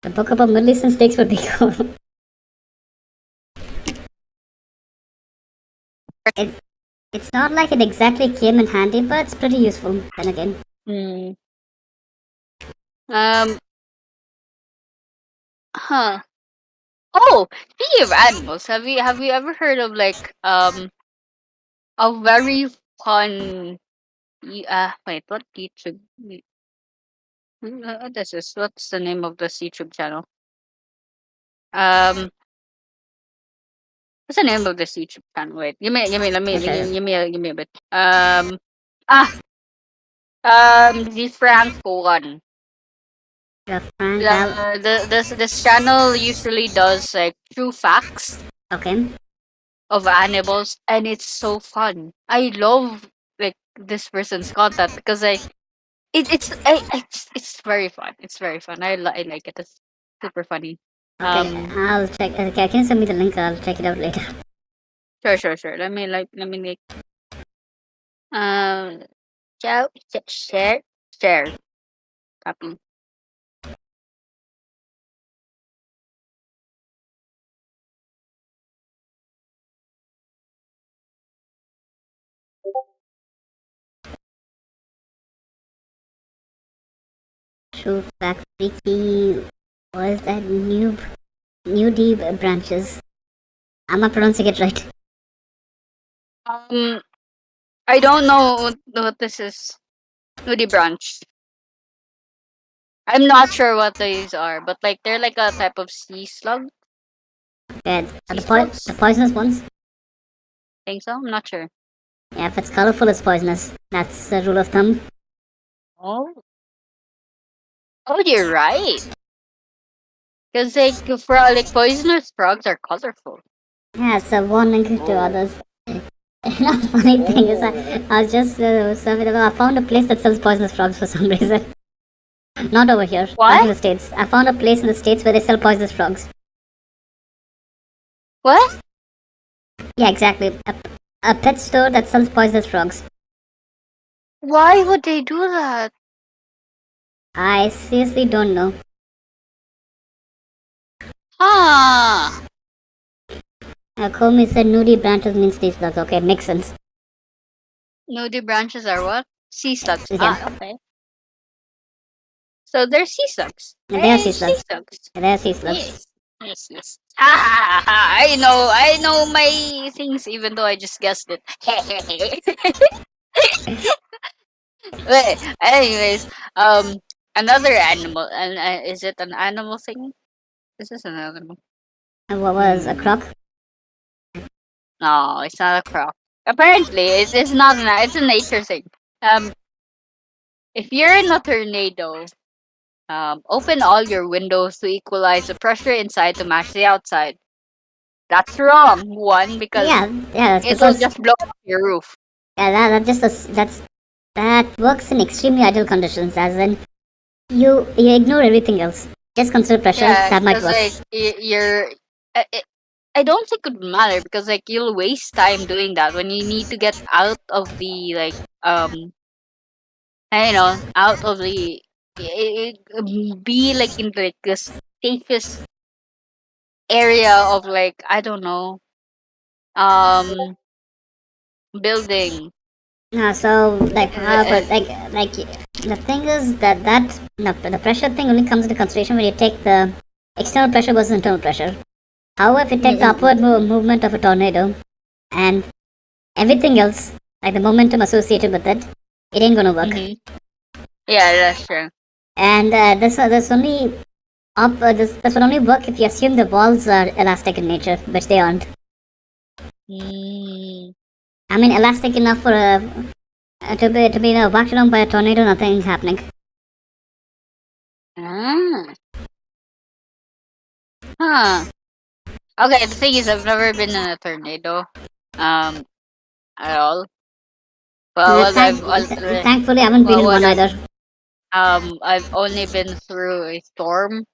The book about Middle Eastern snakes would be cool. It's not like it exactly came in handy, but it's pretty useful. Then again. mm. Um. Huh. Oh, speaking of animals, have you ever heard of like a very fun wait, what YouTube this is what's the name of this YouTube channel? Um what's the name of this YouTube channel? Wait, Okay. give me a bit. Ah the Franco one. Yeah, Frank, Al. This channel usually does like true facts Okay. of animals, and it's so fun. I love like this person's content because it's very fun. It's very fun. I like it. It's super funny. Okay, I'll check. Okay, can you send me the link? I'll check it out later. Sure. Let me make um share copy. True fact, freaky. What is that? New deep branches. I'm not pronouncing it right. Um, I don't know what this is. Nudie branch. I'm not sure what these are, but like they're like a type of sea slug. Yeah, Sea slugs? the poisonous ones. Think so? I'm not sure. Yeah, if it's colorful, it's poisonous. That's the rule of thumb. Oh. Oh, you're right. Because like for like poisonous frogs are colorful. Yeah, it's a warning to others. Another funny thing is, I was just I found a place that sells poisonous frogs for some reason. Not over here. What? Not in the States. I found a place in the States where they sell poisonous frogs. What? Yeah, exactly. A pet store that sells poisonous frogs. Why would they do that? I seriously don't know. Huh. Comey said nudie branches means these slugs. Okay, makes sense. Nudie branches are what? Sea slugs. Yeah. Ah, okay. So they're sea slugs. Yeah, they are Hey, sea slugs. Sea slugs. Yeah, they are sea slugs. Yes. I know my things even though I just guessed it. But anyways, another animal, and is it an animal thing? This is an animal. And what was a croc? No, it's not a croc. Apparently, it's not. It's a nature thing. Um, if you're in a tornado, open all your windows to equalize the pressure inside to match the outside. That's wrong. One, because Yeah, that's it will because just blow up your roof. Yeah, that works in extremely ideal conditions, as in you ignore everything else. Just consider pressure. Yeah, That might because work. like you're. I don't think it would matter because like you'll waste time doing that when you need to get out of the like out of the be like in like the safest area of like I don't know um building. So like, Uh, but like the thing is that no, the pressure thing only comes into consideration when you take the external pressure versus internal pressure. However, if you take the upward movement of a tornado and everything else, like the momentum associated with it, it ain't gonna work. Yeah, that's true. And this only this would only work if you assume the walls are elastic in nature, which they aren't. I mean, elastic enough for to be whacked down by a tornado, nothing's happening. Ah. Huh. Okay, the thing is, I've never been in a tornado, at all. Well, Thankfully, I haven't been in what one either. I've only been through a storm,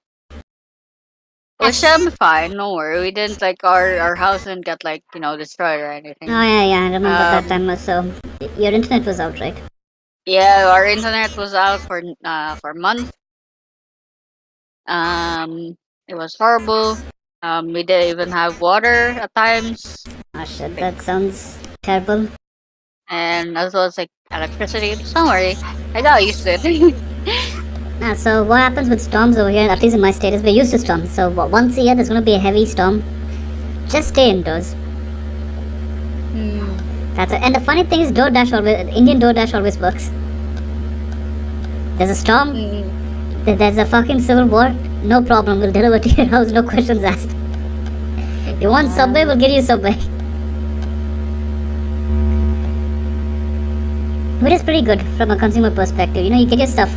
which That's, I'm fine. No worry, we didn't like our house didn't get like destroyed or oh anything. yeah, I remember that Um, time. So your internet was out, right? yeah, our internet was out for months. It was horrible. We didn't even have water at times, Oh shit, that sounds terrible. and as well as like electricity. Don't worry, I got used to it. So what happens with storms over here, at least in my state, is we're used to storms. So once a year there's gonna be a heavy storm. Just stay indoors. That's it. And the funny thing is, Indian DoorDash always works. There's a storm, there's a fucking civil war, no problem, we'll deliver to your house, no questions asked. You want Subway, we'll get you Subway. Which is pretty good from a consumer perspective. You get your stuff.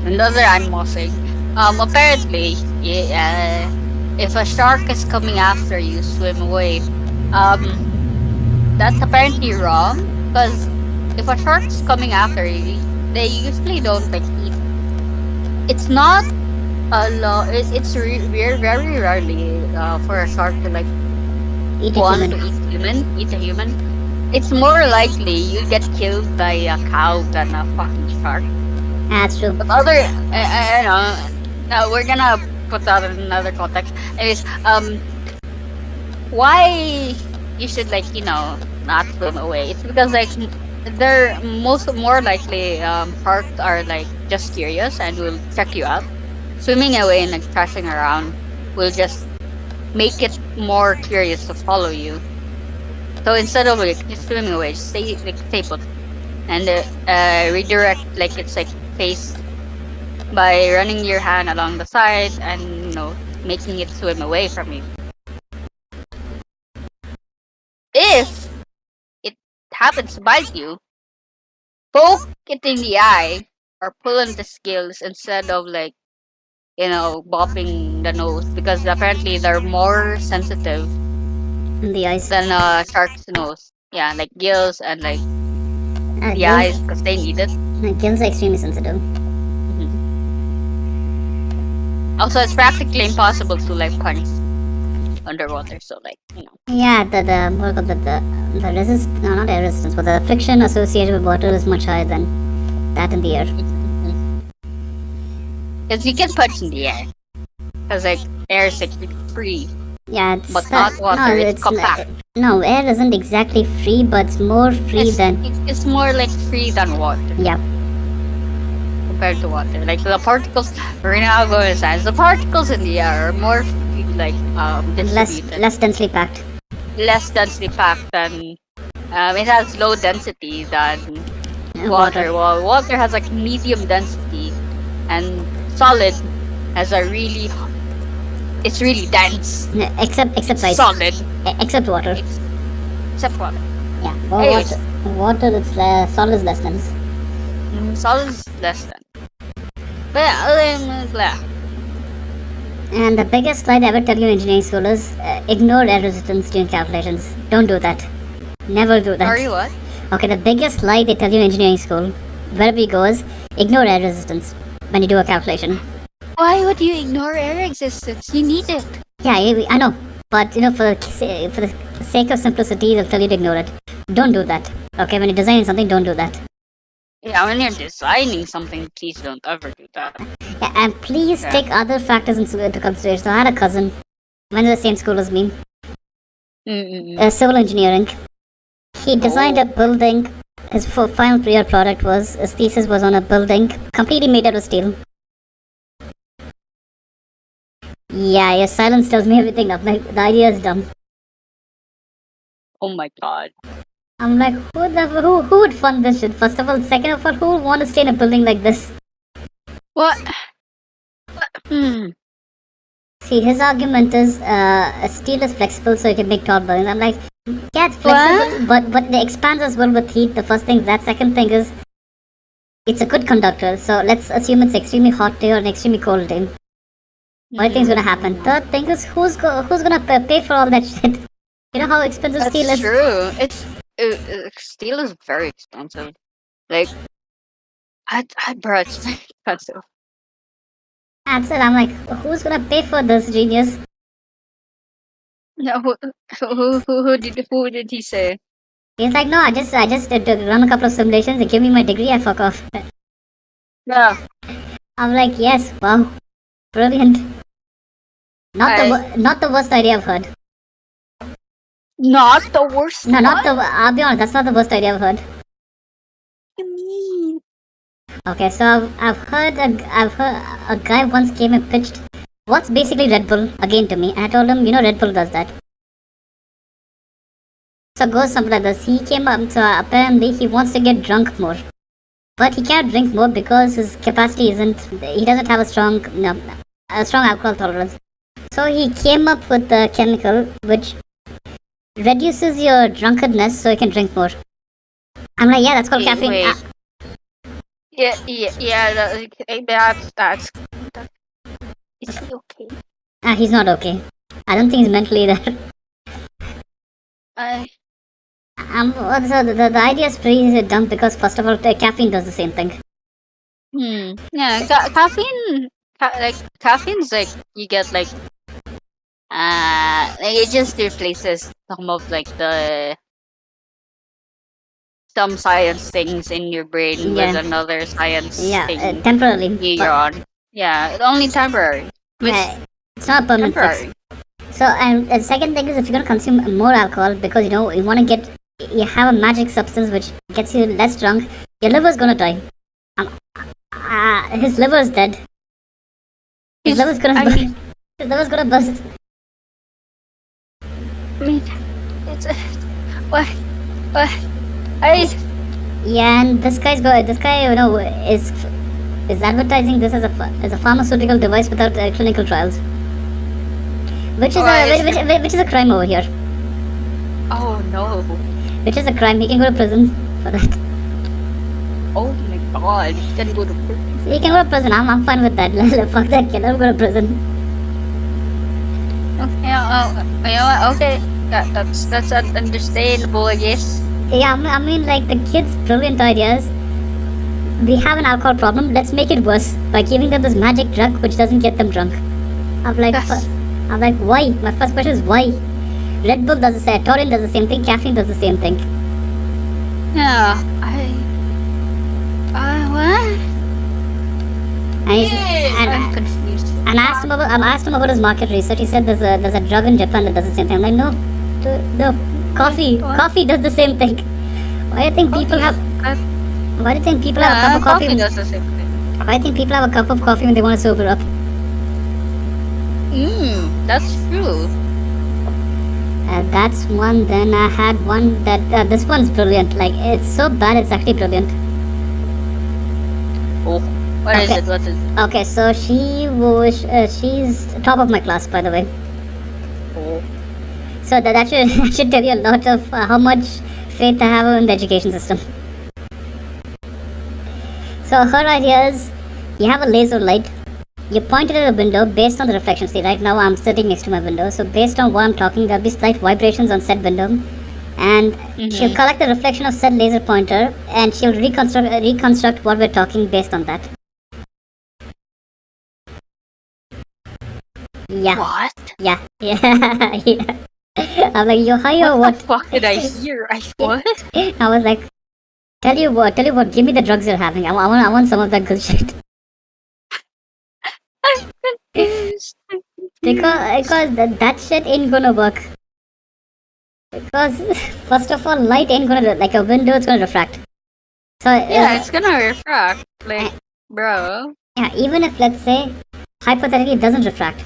Another animal thing. Apparently, yeah, if a shark is coming after you, swim away. That's apparently wrong because if a shark's coming after you, they usually don't like eat. It's not a lot. It's very rarely for a shark to like Eat a want human. to eat a human. It's more likely you get killed by a cow than a fucking shark. That's true. But we're gonna put that in another context. Anyways, why you should like not swim away? It's because like they're more likely sharks are like just curious and will check you out. Swimming away and like crashing around will just make it more curious to follow you. So instead of like just swimming away, just stay put and redirect like it's like face by running your hand along the side and making it swim away from you. If it happens to bite you, poke it in the eye or pull on the scales instead of like bopping the nose because apparently they're more sensitive In the eyes. than shark's nose. Yeah, like gills and like the Gills, eyes because they need it. gills are extremely sensitive. Also, it's practically impossible to like punch underwater. So like Yeah, the what called the resist no, not air resistance, but the friction associated with water is much higher than that in the air. Because you can punch in the air. Because like air is like free. Yeah, it's But not water, no, it's compact. No, air isn't exactly free, but it's more free than. It's more like free than water. Yeah. Compared to water. Like the particles, right now I'm going to science, the particles in the air are more free, like distributed. Less densely packed. Less densely packed than, it has low density than water. Well, water has like medium density and solid has it's really dense. Except ice. Solid. Except water. Except water. Yeah. Well, water it's solid is less dense. Solid is less than. But yeah, And the biggest lie they ever tell you in engineering school is ignore air resistance during calculations. Don't do that. Never do that. Sorry, what? Okay, the biggest lie they tell you in engineering school, wherever you go, is ignore air resistance when you do a calculation. Why would you ignore air resistance? You need it. Yeah, I know. But, for the sake of simplicity, they'll tell you to ignore it. Don't do that. Okay, when you're designing something, don't do that. Yeah, when you're designing something, please don't ever do that. Yeah, and please take other factors into consideration. So I had a cousin, went to the same school as me, civil engineering. He designed a building. His final year product his thesis was on a building completely made out of steel. Yeah, your silence tells me everything up. Like, the idea is dumb. Oh my god. I'm like, who would fund this shit? First of all, second of all, who would want to stay in a building like this? What? See, his argument is steel is flexible, so you can make tall buildings. I'm like, yeah, it's flexible, but it expands as well with heat. The first thing. That second thing is, it's a good conductor. So let's assume it's extremely hot day or an extremely cold day. What do you think's gonna happen? Third thing is, who's gonna pay for all that shit? You know how expensive steel is? That's true. Steel is very expensive. Like, bro, it's very expensive. That's it. I'm like, who's gonna pay for this, genius? No, who did he say? He's like, no, I just run a couple of simulations. They give me my degree. I fuck off. Yeah. I'm like, yes, wow, brilliant. Not the worst idea I've heard. Not the worst. No, not the. I'll be honest, that's not the worst idea I've heard. What do you mean? Okay, so I've heard a guy once came and pitched what's basically Red Bull again to me, and I told him, Red Bull does that. So it goes something like this. He came up, so apparently he wants to get drunk more, but he can't drink more because his capacity isn't. He doesn't have a strong alcohol tolerance. So he came up with a chemical which reduces your drunkenness so you can drink more. I'm like, yeah, that's called caffeine. Wait. That's. Is he okay? He's not okay. I don't think he's mentally there. So the idea is pretty dumb because first of all, caffeine does the same thing. Yeah, caffeine. Caffeine's like you get like it just replaces some of like some science things in your brain with another science thing. Temporarily. Neuron. Yeah, only temporary. It's not permanent fix. So, and the second thing is if you're gonna consume more alcohol because you want to you have a magic substance which gets you less drunk, your liver's gonna die. His liver's dead. His liver's gonna bust. I mean, it's what? Yeah, and this guy is advertising this as a pharmaceutical device without clinical trials, which is a crime over here. Oh no! Which is a crime. He can go to prison for that. Oh my god! He can go to prison. He can go to prison. I'm fine with that. Fuck that kid. I'll go to prison. Okay. Okay. That's understandable, I guess. Yeah, I mean, like, the kid's brilliant ideas. We have an alcohol problem. Let's make it worse by giving them this magic drug which doesn't get them drunk. I'm like, why? My first question is why? Red Bull does the same. Taurine does the same thing. Caffeine does the same thing. Yeah, what? I'm confused. And I asked him about his market research. He said there's a drug in Japan that does the same thing. I'm like, no, coffee does the same thing. Why do you think people have? Why do you think people have a cup of coffee? Coffee does the same thing. Why do you think people have a cup of coffee when they want to sober up? That's true. That's one. Then I had one that this one's brilliant. Like, it's so bad, it's actually brilliant. Oh, what is it? Okay, so she's top of my class, by the way. Oh. So that should tell you a lot of how much faith I have in the education system. So her idea is, you have a laser light, You pointed at the window based on the reflection. See, right now I'm sitting next to my window, so based on what I'm talking, there'll be slight vibrations on said window, and she'll collect the reflection of said laser pointer, and she'll reconstruct what we're talking based on that. Yeah. What? Yeah. Yeah. I'm like, yo, hi, yo, What the fuck did I hear? What? I was like, tell you what, give me the drugs you're having. I want some of that good shit. I'm confused. Because that shit ain't gonna work. Because first of all, light ain't gonna like a window. It's gonna refract. So Yeah, it's gonna refract. Like, bro. yeah, even if let's say hypothetically it doesn't refract,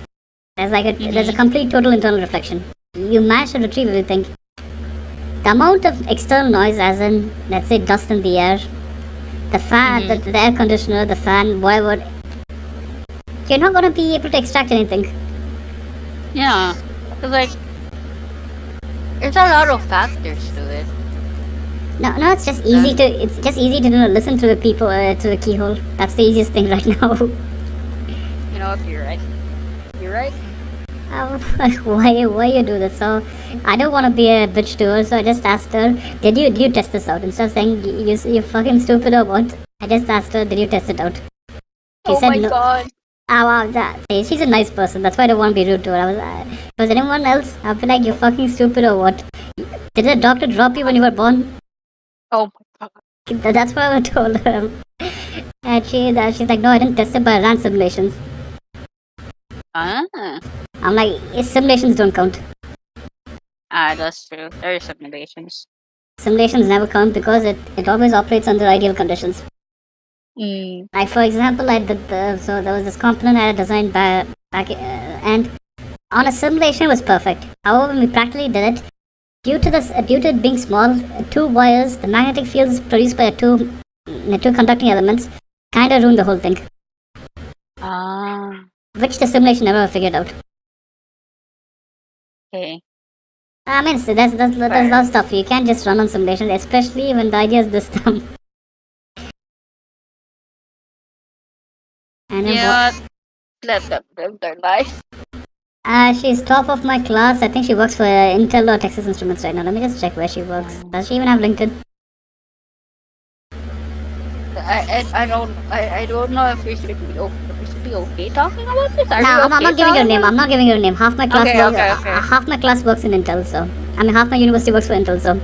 there's a complete total internal reflection. You manage to retrieve everything. The amount of external noise, as in let's say dust in the air, the fan, the air conditioner, the fan, whatever, you're not gonna be able to extract anything. Yeah. Cause like, there's a lot of factors to it. No, it's just easy to listen to the people to the keyhole. That's the easiest thing right now. You know what? You're right. You're right. Why you do this? So I don't want to be a bitch to her, so I just asked her, did you test this out? Instead of saying you fucking stupid or what, I just asked her, did you test it out? She said my no. god. She's a nice person. That's why I don't want to be rude to her. If it was anyone else, I'd be like, you fucking stupid or what? Did the doctor drop you when you were born? Oh my god. That's what I told her. And she's like, no, I didn't test it, but I ran simulations. Ah. I'm like, simulations don't count. Ah, that's true. There are simulations. Simulations never count because it always operates under ideal conditions. Like for example, I did so there was this component I had designed back and on a simulation it was perfect. However, when we practically did it, due to it being small, two wires, the magnetic fields produced by the two conducting elements, kind of ruined the whole thing. Ah. Which the simulation never figured out. Okay. I mean, so there's a lot of stuff you can't just run on simulation, especially when the idea is this dumb. And You know what? Let them live their life. She's top of my class. I think she works for Intel or Texas Instruments right now. Let me just check where she works. Does she even have LinkedIn? I don't know if we should be okay talking about this. Are No, we I'm not giving her a name. I'm not giving her a name. Half my class half my class works in Intel, so half my university works for Intel, so.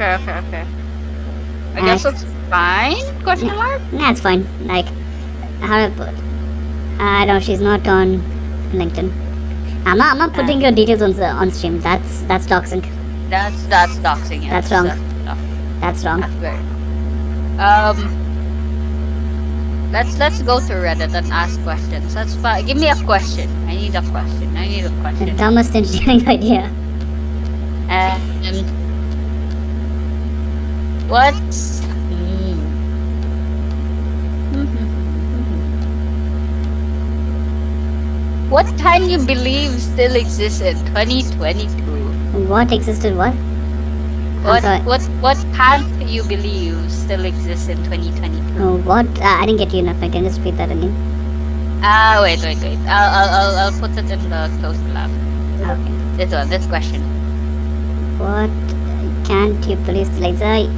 Okay. I guess it's fine? Question mark? Nah, it's fine. Like, how do I put? I don't. She's not on LinkedIn. I'm not putting your details on stream. That's doxing. That's doxing. Yeah. That's wrong. That's wrong. That's very. Let's go to Reddit and ask questions. That's fine. Give me a question. I need a question. The dumbest engineering idea. What's what can you believe still exists in 2022? What existed? What? What can't you believe still exists in 2022? Oh, what? I didn't get you enough. I can just repeat that again. Wait. I'll put it in the closed lab. Okay. This question. What can't you believe still exists?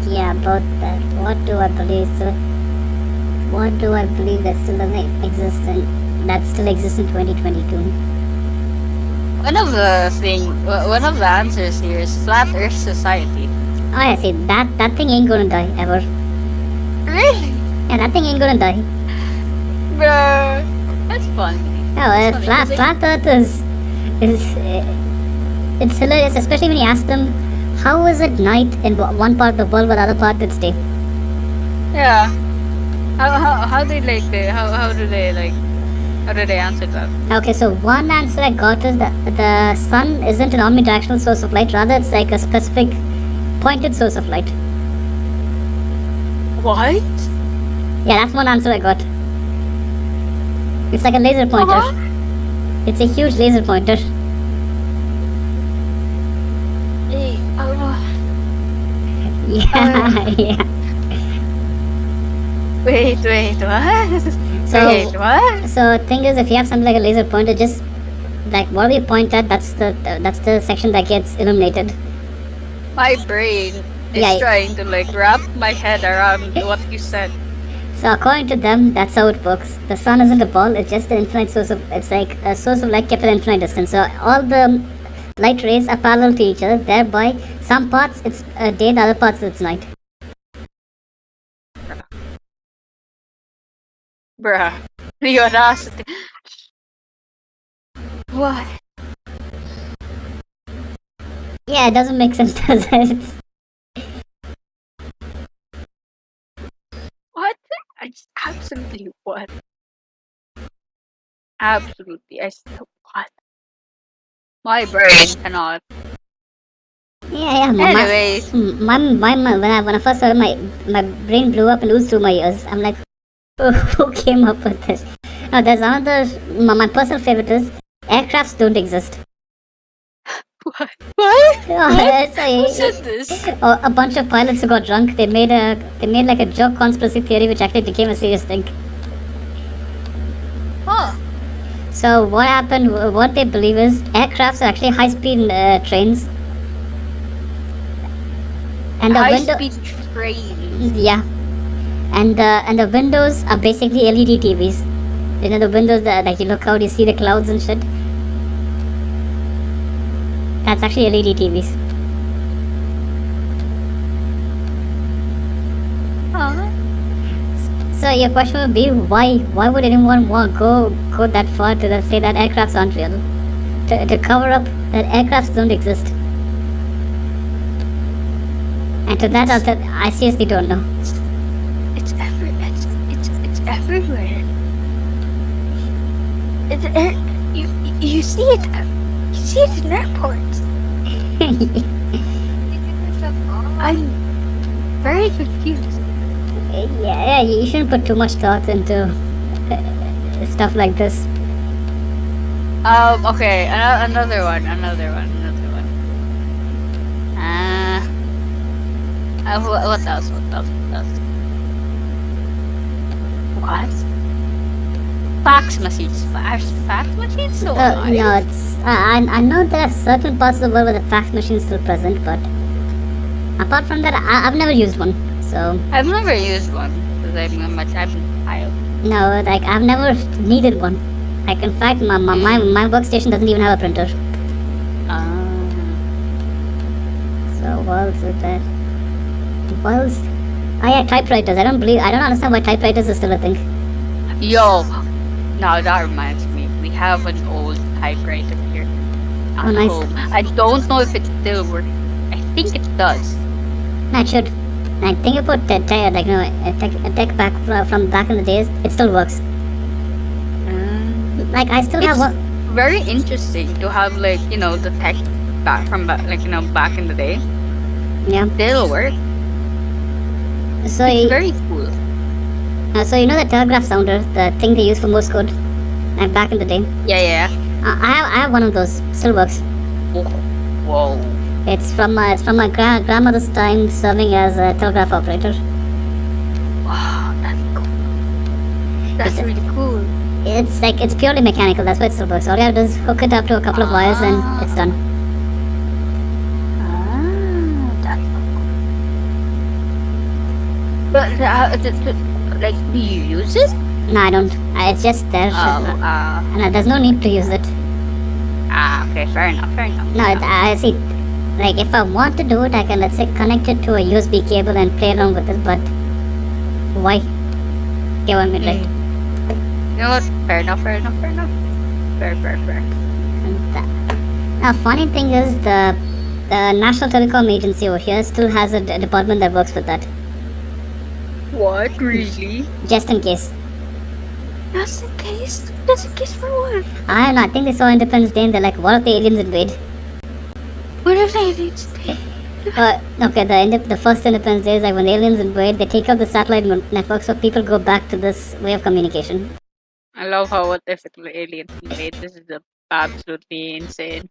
Yeah, about that. What do I believe? What do I believe that still doesn't exist that still exists in 2022? One of the answers here is Flat Earth Society. Oh, I see. That thing ain't gonna die ever. Really? Yeah, that thing ain't gonna die. Bruh. That's funny. No, flat Earth is it's hilarious, especially when you ask them, how is it night in one part of the world while the other part it's day? Yeah. How do they answer that? Okay, so one answer I got is that the sun isn't an omnidirectional source of light, rather it's like a specific pointed source of light. What? Yeah, that's one answer I got. It's like a laser pointer. It's a huge laser pointer. Yeah, yeah. Wait, what? So, Wait, what? so thing is, if you have something like a laser pointer, just like whatever you point at, that's the section that gets illuminated. My brain is Yeah. trying to like wrap my head around what you said. So according to them, that's how it works. The sun isn't a ball; it's just an infinite source of. It's like a source of light kept at an infinite distance. So all the light rays are parallel to each other. Thereby, some parts it's day, the other parts it's night. Bruh. The audacity. What? Yeah, it doesn't make sense, does it? What? I just absolutely what? Absolutely. I still what? My brain cannot. Yeah. Anyways. When I first heard my brain blew up and oozed through my ears. I'm like, who came up with this? Now there's another. My personal favorite is aircrafts don't exist. What? What? Who said this? A bunch of pilots who got drunk. They made like a joke conspiracy theory, which actually became a serious thing. Huh. So what happened? What they believe is aircrafts are actually high-speed trains, and the High-speed trains. Yeah, and the windows are basically LED TVs. You know the windows that like you look out, you see the clouds and shit. That's actually LED TVs. Huh? So your question would be why would anyone want go that far to say that aircrafts aren't real? To cover up that aircrafts don't exist. And to that I seriously don't know. It's everywhere. You see it. You see it in airports. I'm very confused. Yeah, you shouldn't put too much thought into stuff like this. Okay, another one. What else? What? Fax machines. Fax machines? So No, it's I know there are certain parts of the world where the fax machine is still present, but apart from that, I've never used one. So I've never used one because I'm a child. No, like I've never needed one. Like in fact, my workstation doesn't even have a printer. So what else is there? What else? Oh yeah, typewriters. I don't understand why typewriters are still a thing. Yo, now that reminds me, we have an old typewriter here at nice. home. I don't know if it still works. I think it does. No, it should. I think about a tech back from back in the days. It still works. Like I still have one. Very interesting to have the tech back back in the day. Yeah. Still work. So it's very cool. So you know the telegraph sounder, the thing they use for Morse code, like back in the day. Yeah. I have one of those. Still works. Whoa. It's from my grandmother's time serving as a telegraph operator. Wow, that's cool. That's really cool. It's purely mechanical. That's why it still works. All you have to do is hook it up to a couple of wires and it's done. That's cool. But do you use it? No, I don't. It's just there. And there's no need to use it. Okay, fair enough. No, I see. Like if I want to do it, I can let's say connect it to a USB cable and play around with it. But why? Okay, one minute. Right? You know what? Fair enough. Fair. Now, funny thing is the National Telecom Agency over here still has a department that works with that. What? Really? Just in case. Just in case? Just in case for what? I don't know. I think they saw Independence Day and they're like, what if the aliens invade? What if the aliens invade? Okay, the first Independence Day is like when the aliens invade, they take out the satellite network so people go back to this way of communication. I love how what if the aliens invade. This is absolutely insane.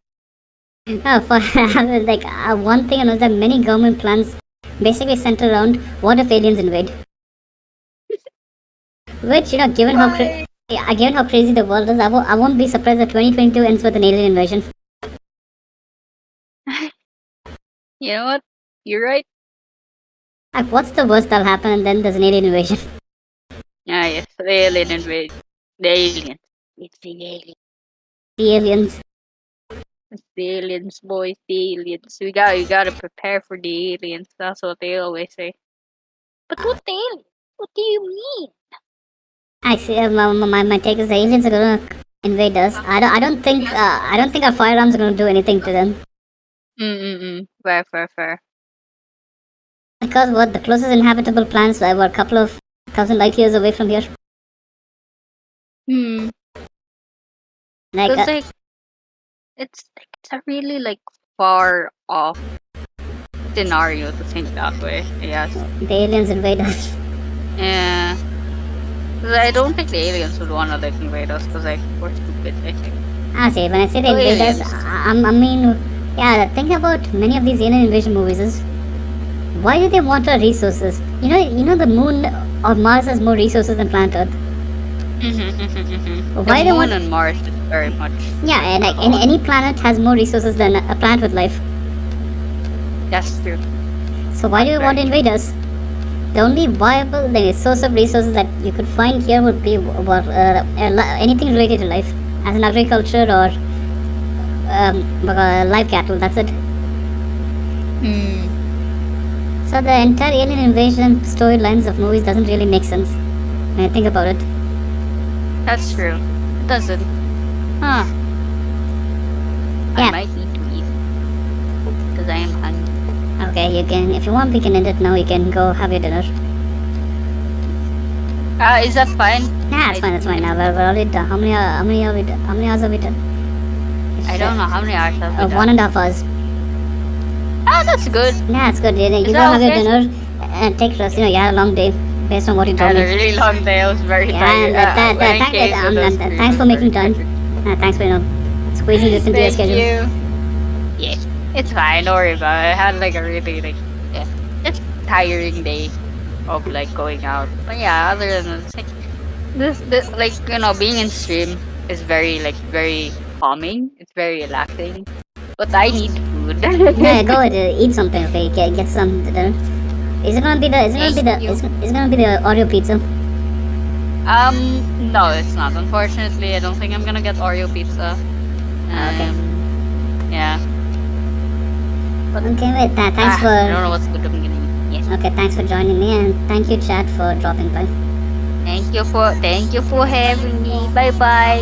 One thing I know is that many government plans basically center around what if aliens invade. Which, given given how crazy the world is, I won't be surprised if 2022 ends with an alien invasion. You know what? You're right. Like, what's the worst that'll happen, and then there's an alien invasion? Ah, yes, the alien invade. The aliens. It's the aliens. The aliens. It's the aliens, boys. The aliens. We gotta prepare for the aliens. That's what they always say. But what the aliens? What do you mean? Actually, my take is the aliens are gonna invade us. I don't think our firearms are gonna do anything to them. Fair. Because what, the closest inhabitable planets were a couple of thousand light years away from here. Like, Because it's a really far off scenario to think that way. Yes. the aliens invade us. Yeah. 'Cause I don't think the aliens would wanna invade us because we're stupid. I think. See, when I say they Oh, invade us, aliens. I mean, yeah, the thing about many of these alien invasion movies is, why do they want our resources? You know the moon or Mars has more resources than planet Earth. Why The they moon want? and Mars is very much. Yeah, and like any planet has more resources than a planet with life. That's true. So why do you want to invade us? The only viable source of resources that you could find here would be anything related to life, as in agriculture or live cattle. That's it. So the entire alien invasion storylines of movies doesn't really make sense when you think about it. That's true. It doesn't. Huh. Yeah. I might need to eat because I am hungry. Okay, you can. If you want, we can end it now. You can go have your dinner. Is that fine? Nah, it's fine. It's fine. Now we're already done. How many hours have we done? I don't know how many hours have we done. 1.5 hours. Ah, that's good. Yeah, it's good. You go that have your okay? dinner and take rest. You had a long day based on what you I told had a me. really long day. I was very tired. And thanks for making time. Thanks for squeezing this into your Thank schedule. you. Yeah, it's fine. Don't worry about it. I had a really it's tiring day of going out. But yeah, other than that, this being in stream is very calming. It's very relaxing. But I need food. Yeah, go eat something. Okay, get some dinner. Is it gonna be the Oreo pizza? No, it's not. Unfortunately, I don't think I'm gonna get Oreo pizza. Okay. Yeah. Okay, wait. Thanks for. I don't know what's good I'm gonna eat. Yeah. Okay, thanks for joining me, and thank you, chat, for dropping by. Thank you for having me. Bye bye.